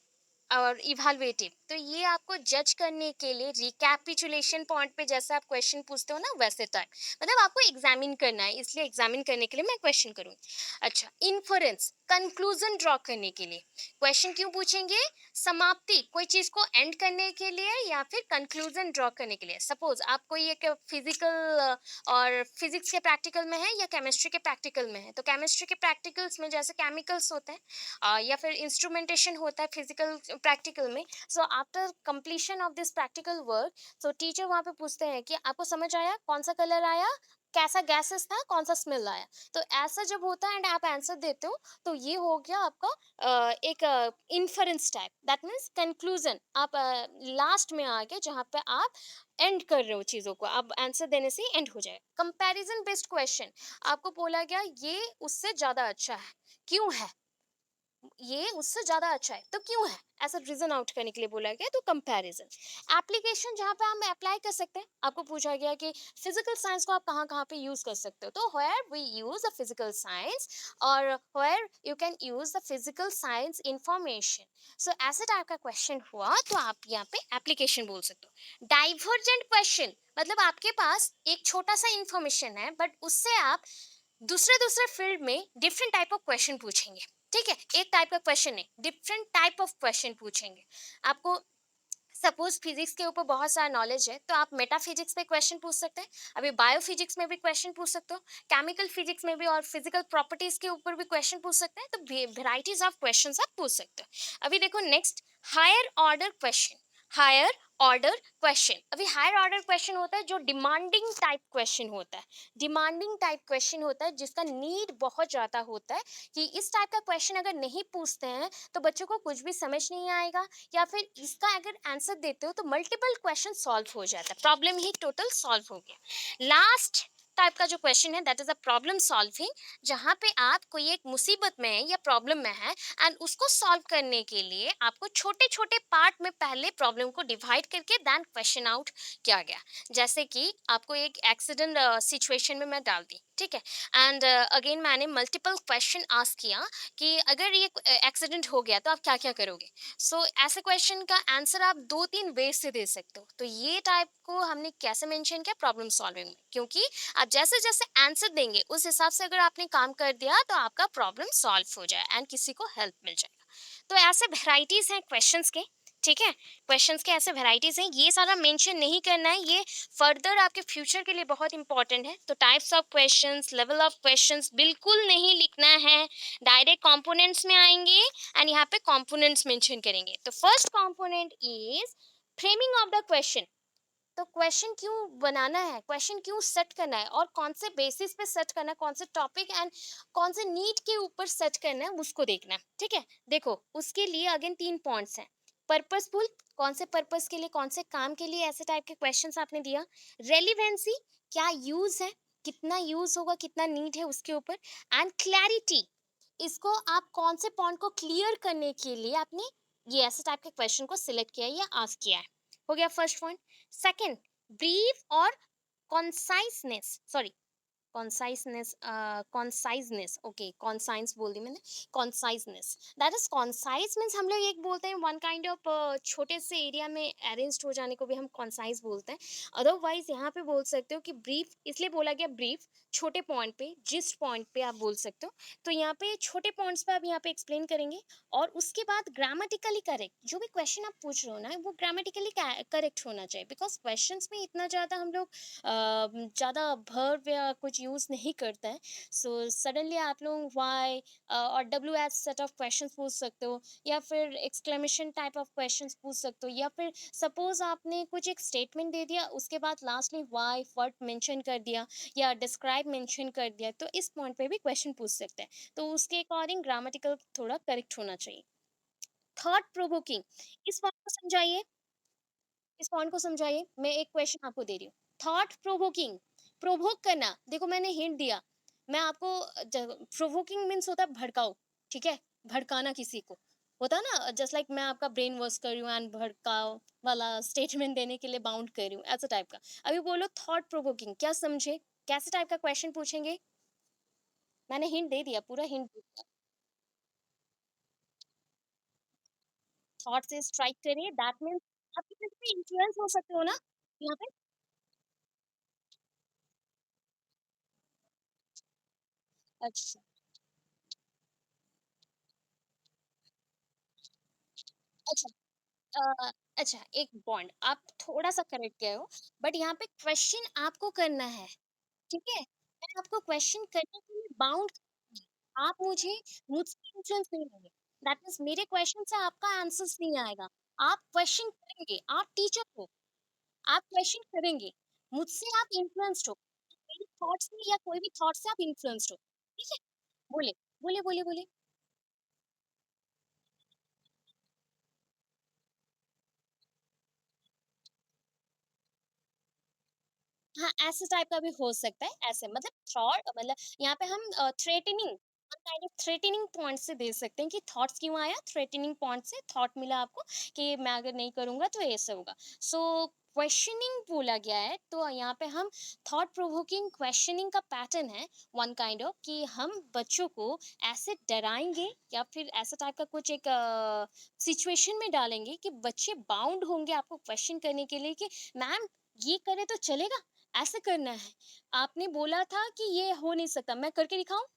और इवैल्यूएटिव, तो ये आपको जज करने के लिए रिकैपिचुलेशन पॉइंट पे जैसे आप क्वेश्चन पूछते हो ना, वैसे टाइप, मतलब आपको एग्जामिन करना है, इसलिए एग्जामिन करने के लिए मैं क्वेश्चन करूंगी। अच्छा, इन्फरेंस, कंक्लूजन ड्रॉ करने के लिए क्वेश्चन क्यों पूछेंगे? समाप्ति, कोई चीज को एंड करने के लिए, या फिर कंक्लूजन ड्रॉ करने के लिए। सपोज आप कोई एक फिजिकल और फिजिक्स के प्रैक्टिकल में है या केमिस्ट्री के प्रैक्टिकल में है, तो केमिस्ट्री के प्रैक्टिकल्स में जैसे केमिकल्स होते हैं, या फिर इंस्ट्रूमेंटेशन होता है फिजिकल प्रैक्टिकल में। So after completion of this practical work, तो टीचर वहां पे पूछते हैं कि आपको समझ आया, कौन सा कलर आया, कैसा गैसेस था, कौन सा स्मेल आया। तो ऐसा जब होता है एंड आप आंसर देते हो, तो ये हो गया आपका एक inference type, that means conclusion. आप लास्ट में आ गए जहाँ पे आप एंड कर रहे हो चीजों को, आप आंसर देने से एंड हो जाए। कंपैरिजन बेस्ड क्वेश्चन, आपको बोला गया ये उससे ज्यादा अच्छा है, क्यों है, ये उससे ज्यादा अच्छा है तो क्यों है, ऐसा रीजन आउट करने के लिए बोला गया, तो कंपैरिजन। एप्लीकेशन, जहाँ पे हम अप्लाई कर सकते हैं, आपको पूछा गया कि फिजिकल साइंस को आप कहाँ कहाँ पे यूज कर सकते हो, तो where we use the physical science, और where you can use the physical science information. So ऐसे टाइप का क्वेश्चन हुआ तो आप यहाँ पे एप्लीकेशन बोल सकते हो। डाइवर्जेंट क्वेश्चन, मतलब आपके पास एक छोटा सा इंफॉर्मेशन है, बट उससे आप दूसरे दूसरे फील्ड में डिफरेंट टाइप ऑफ क्वेश्चन पूछेंगे। ठीक है, एक टाइप का क्वेश्चन है, डिफरेंट टाइप ऑफ क्वेश्चन पूछेंगे आपको। सपोज फिजिक्स के ऊपर बहुत सारा नॉलेज है, तो आप मेटाफिजिक्स पे क्वेश्चन पूछ सकते हैं, अभी बायोफिजिक्स में भी क्वेश्चन पूछ सकते हो, केमिकल फिजिक्स में भी, और फिजिकल प्रॉपर्टीज के ऊपर भी क्वेश्चन पूछ सकते हैं। तो वेराइटीज ऑफ क्वेश्चंस आप पूछ सकते हो। अभी देखो next, higher order question. Higher order question, अभी हायर ऑर्डर क्वेश्चन होता है जो डिमांडिंग टाइप क्वेश्चन होता है। डिमांडिंग टाइप क्वेश्चन होता है जिसका नीड बहुत ज्यादा होता है, कि इस टाइप का क्वेश्चन अगर नहीं पूछते हैं तो बच्चों को कुछ भी समझ नहीं आएगा, या फिर इसका अगर आंसर देते हो तो मल्टीपल क्वेश्चन सॉल्व हो जाता है, प्रॉब्लम ही टोटल सॉल्व हो गया। लास्ट टाइप का जो क्वेश्चन है that is a problem solving, जहाँ पे आप कोई एक मुसीबत में है या प्रॉब्लम में है, एंड उसको सॉल्व करने के लिए आपको छोटे छोटे पार्ट में पहले प्रॉब्लम को डिवाइड करके देन क्वेश्चन आउट किया गया। जैसे कि आपको एक एक्सीडेंट सिचुएशन में मैं डाल दी, ठीक है, एंड अगेन मैंने मल्टीपल क्वेश्चन आस्क किया कि अगर ये एक्सीडेंट हो गया तो आप क्या क्या करोगे। सो ऐसे क्वेश्चन का आंसर आप 2-3 वे से दे सकते हो। तो ये टाइप को हमने कैसे मेंशन किया, प्रॉब्लम सॉल्विंग में, क्योंकि आप जैसे जैसे आंसर देंगे उस हिसाब से अगर आपने काम कर दिया तो आपका प्रॉब्लम सॉल्व हो जाए एंड किसी को हेल्प मिल जाएगा। तो ऐसे वेराइटीज हैं क्वेश्चंस के। ठीक है? क्वेश्चंस के ऐसे वैराइटीज़ हैं, ये सारा मेंशन नहीं करना है, ये फर्दर आपके फ्यूचर के लिए बहुत इंपॉर्टेंट है। तो types of questions, level of questions बिल्कुल नहीं लिखना है, डायरेक्ट कंपोनेंट्स में आएँगे एंड यहाँ पे कंपोनेंट्स मेंशन करेंगे। तो first component is framing of the question. तो क्वेश्चन क्यों बनाना है, क्वेश्चन क्यों सेट करना है और कौन से बेसिस पे सेट करना है, कौन से टॉपिक एंड कौन से नीड के ऊपर सेट करना है, उसको देखना है। ठीक है, देखो उसके लिए अगेन 3 पॉइंट्स हैं। पर्पसफुल, कौन से पर्पस के लिए, कौन से काम के लिए ऐसे टाइप के क्वेश्चंस आपने दिया। रेलिवेंसी, क्या यूज है, कितना यूज होगा, कितना नीड है उसके ऊपर। एंड क्लैरिटी, इसको आप कौन से पॉइंट को क्लियर करने के लिए आपने ये ऐसे टाइप के क्वेश्चन को सिलेक्ट किया है या आस्क किया है। हो गया फर्स्ट पॉइंट। सेकंड, ब्रीफ और कॉन्साइसनेस, सॉरी, कॉन्साइजनेस, ओके, कॉन्साइंस बोल दी मैंने। कॉन्साइजनेस, दैट इज कॉन्साइज मीन्स हम लोग एक बोलते हैं वन काइंड ऑफ छोटे से एरिया में अरेंज्ड हो जाने को भी हम कॉन्साइज बोलते हैं। अदरवाइज यहाँ पे बोल सकते हो कि ब्रीफ, इसलिए बोला गया ब्रीफ, छोटे पॉइंट पे, जिस पॉइंट पे आप बोल सकते हो। तो यहाँ पे छोटे पॉइंट्स पे आप यहाँ पे एक्सप्लेन करेंगे और उसके बाद ग्रामेटिकली करेक्ट, जो भी क्वेश्चन आप पूछ रहे हो ना वो ग्रामेटिकली करेक्ट होना चाहिए, बिकॉज क्वेश्चंस में इतना ज़्यादा हम लोग ज़्यादा verb या कुछ यूज़ नहीं करता है। सो सडनली आप लोग वाई और W as set of questions पूछ सकते हो, या फिर एक्सक्लेमेशन टाइप ऑफ क्वेश्चंस पूछ सकते हो, या फिर सपोज आपने कुछ एक स्टेटमेंट दे दिया उसके बाद लास्टली वाई व्हाट मेंशन कर दिया या डिस्क्राइब मेंशन कर दिया, तो इस पॉइंट पे भी क्वेश्चन पूछ सकते हैं। तो उसके अकॉर्डिंग ग्रामेटिकल थोड़ा करेक्ट होना चाहिए। थॉट प्रोवोकिंग, इस बात को समझाइए, इस पॉइंट को समझाइए। मैं एक क्वेश्चन आपको दे रही हूँ। थॉट प्रोवोकिंग, प्रोवोक करना, देखो मैंने हिंट दिया। मैं आपको प्रोवोकिंग मीन्स होता है भड़काओ, ठीक है, भड़काना किसी को, होता है ना, जस्ट लाइक मैं आपका ब्रेन वॉश कर रही हूँ एंड भड़काओ वाला स्टेटमेंट देने के लिए बाउंड कर रही हूँ, ऐसा टाइप का। अभी बोलो थॉट प्रोवोकिंग, क्या समझे, कैसे टाइप का क्वेश्चन पूछेंगे। मैंने हिंट दे दिया, पूरा हिंट दे दिया। थॉट से स्ट्राइक करिए, दैट मीन्स आप किसी पे इन्फ्लुएंस हो सकते हो ना यहाँ पे। अच्छा, अच्छा, अच्छा, एक पॉइंट आप थोड़ा-सा करेक्ट गए हो, बट यहाँ पे क्वेश्चन आपको करना है, ठीक है? मैं आपको क्वेश्चन करने के लिए बाउंड, आप मुझे, मुझसे इन्फ्लुएंस नहीं होंगे। दैट मीन्स मेरे क्वेश्चन से आपका आंसर्स नहीं आएगा। आप क्वेश्चन करेंगे, आप टीचर हो, आप क्वेश्चन करेंगे, मुझसे आप इन्फ्लुएंस्ड हो, मेरे थॉट्स से या कोई भी थॉट से आप इन्फ्लुएंस्ड हो, ठीक है? बोले, बोले, बोले, बोले। हाँ, ऐसे टाइप का भी हो सकता है, ऐसे मतलब थॉट, मतलब यहाँ पे हम threatening, one kind of threatening point से दे सकते हैं कि थॉट्स क्यों आया, थ्रेटनिंग पॉइंट से थॉट मिला आपको कि मैं अगर नहीं करूँगा तो ऐसे होगा। सो क्वेश्चनिंग बोला गया है, तो यहाँ पे हम थॉट प्रोवोकिंग क्वेश्चनिंग का पैटर्न है, वन काइंड ऑफ, कि हम बच्चों को ऐसे डराएँगे या फिर ऐसा टाइप का कुछ एक सिचुएशन में डालेंगे कि बच्चे बाउंड होंगे आपको क्वेश्चन करने के लिए कि मैम ये करे तो चलेगा? ऐसे करना है। आपने बोला था कि ये हो नहीं सकता, मैं करके दिखाऊँ?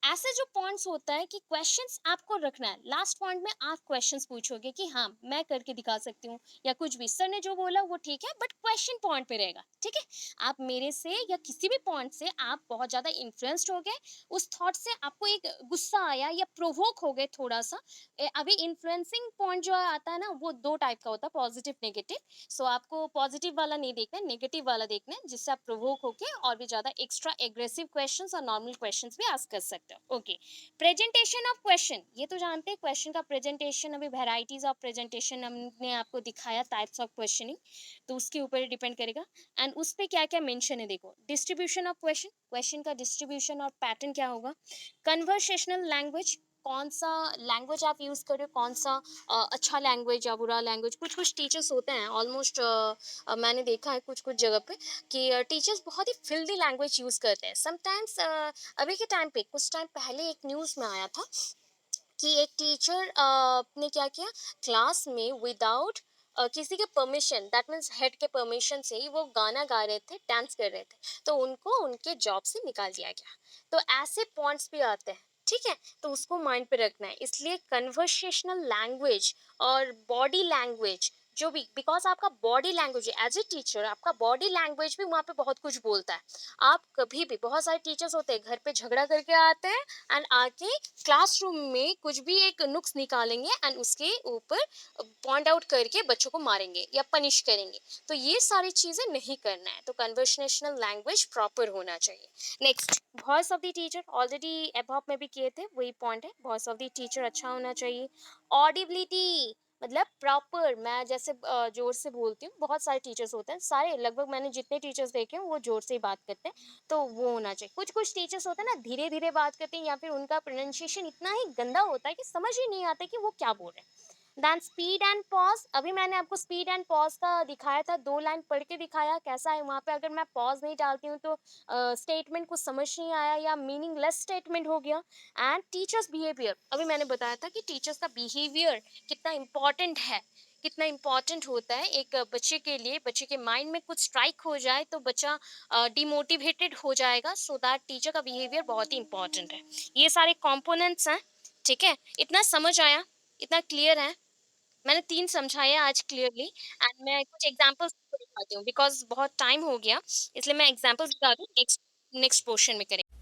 ऐसे जो पॉइंट्स होता है कि क्वेश्चंस आपको रखना है, लास्ट पॉइंट में आप क्वेश्चंस पूछोगे कि हाँ मैं करके दिखा सकती हूँ या कुछ भी, सर ने जो बोला वो ठीक है, बट क्वेश्चन पॉइंट पे रहेगा, ठीक है। आप मेरे से या किसी भी पॉइंट से आप बहुत ज्यादा इन्फ्लुएंस्ड हो गए, उस थॉट से आपको एक गुस्सा आया या प्रोवोक हो गए थोड़ा सा। अभी इन्फ्लुएंसिंग पॉइंट जो आता है ना वो दो टाइप का होता है, पॉजिटिव नेगेटिव। सो आपको पॉजिटिव वाला नहीं देखना है, नेगेटिव वाला देखना है, जिससे आप प्रोवोक होके और भी ज्यादा एक्स्ट्रा एग्रेसिव क्वेश्चंस और नॉर्मल क्वेश्चंस भी आस्क कर सकते हो। ओके, प्रेजेंटेशन ऑफ क्वेश्चन, ये तो जानते हैं क्वेश्चन का प्रेजेंटेशन, अभी वेराइटीज ऑफ प्रेजेंटेशन हमने आपको दिखाया, टाइप्स ऑफ क्वेश्चनिंग, तो उसके ऊपर डिपेंड करेगा। एंड उस पे क्या क्या मेंशन है, देखो डिस्ट्रीब्यूशन ऑफ क्वेश्चन, क्वेश्चन का डिस्ट्रीब्यूशन और पैटर्न क्या होगा। कन्वर्सेशनल लैंग्वेज, कौन सा लैंग्वेज आप यूज कर रहे हो, कौन सा अच्छा लैंग्वेज या बुरा लैंग्वेज। कुछ कुछ टीचर्स होते हैं ऑलमोस्ट, मैंने देखा है कुछ कुछ जगह पे कि टीचर्स बहुत ही फिल्दी लैंग्वेज यूज करते हैं समटाइम्स। अभी के टाइम पे, कुछ टाइम पहले एक न्यूज में आया था कि एक टीचर ने क्या किया, क्लास में विदाउट किसी के परमिशन, दैट मीन्स हेड के परमिशन से ही वो गाना गा रहे थे, डांस कर रहे थे, तो उनको उनके जॉब से निकाल दिया गया। तो ऐसे पॉइंट्स भी आते हैं, ठीक है? तो उसको माइंड पे रखना है। इसलिए कन्वर्सेशनल लैंग्वेज और बॉडी लैंग्वेज जो भी, बिकॉज़ आपका body language as a teacher आपका बॉडी लैंग्वेज भी वहाँ पे बहुत कुछ बोलता है। आप कभी भी, बहुत सारे टीचर्स होते हैं घर पे झगड़ा करके आते हैं एंड आके क्लासरूम में कुछ भी एक नुक्स निकालेंगे एंड उसके ऊपर पॉइंट आउट करके बच्चों को मारेंगे या पनिश करेंगे। तो ये सारी चीज़ें नहीं करना है। तो कन्वर्सेशनल लैंग्वेज प्रॉपर होना चाहिए। Next, voice of the teacher already above में भी किए थे, वही पॉइंट है। वॉइस ऑफ द टीचर अच्छा होना चाहिए। ऑडिबिलिटी मतलब प्रॉपर, मैं जैसे जोर से बोलती हूँ, बहुत सारे टीचर्स होते हैं, सारे लगभग मैंने जितने टीचर्स देखे हैं वो जोर से ही बात करते हैं, तो वो होना चाहिए। कुछ कुछ टीचर्स होते हैं ना धीरे धीरे बात करते हैं, या फिर उनका प्रोनाउंसिएशन इतना ही गंदा होता है कि समझ ही नहीं आता कि वो क्या बोल रहे हैं। देन स्पीड एंड पॉज, अभी मैंने आपको स्पीड एंड पॉज का दिखाया था, 2 लाइन पढ़ के दिखाया कैसा है। वहाँ पे अगर मैं पॉज नहीं डालती हूँ तो स्टेटमेंट कुछ समझ नहीं आया या मीनिंगलेस स्टेटमेंट हो गया। एंड टीचर्स बिहेवियर, अभी मैंने बताया था कि टीचर्स का बिहेवियर कितना इम्पोर्टेंट है, कितना इम्पोर्टेंट होता है एक बच्चे के लिए। बच्चे के माइंड में कुछ स्ट्राइक हो जाए तो बच्चा डिमोटिवेटेड हो जाएगा, सो दैट टीचर का बिहेवियर बहुत ही इम्पोर्टेंट है। ये सारे कंपोनेंट्स हैं, ठीक है? इतना समझ आया? इतना क्लियर है? मैंने 3 समझाए आज क्लियरली एंड मैं कुछ एग्ज़ाम्पल्स आपको दिखाती हूँ, बिकॉज़ बहुत टाइम हो गया, इसलिए मैं एग्ज़ाम्पल्स बता दूँ, नेक्स्ट नेक्स्ट पोर्शन में करेंगे।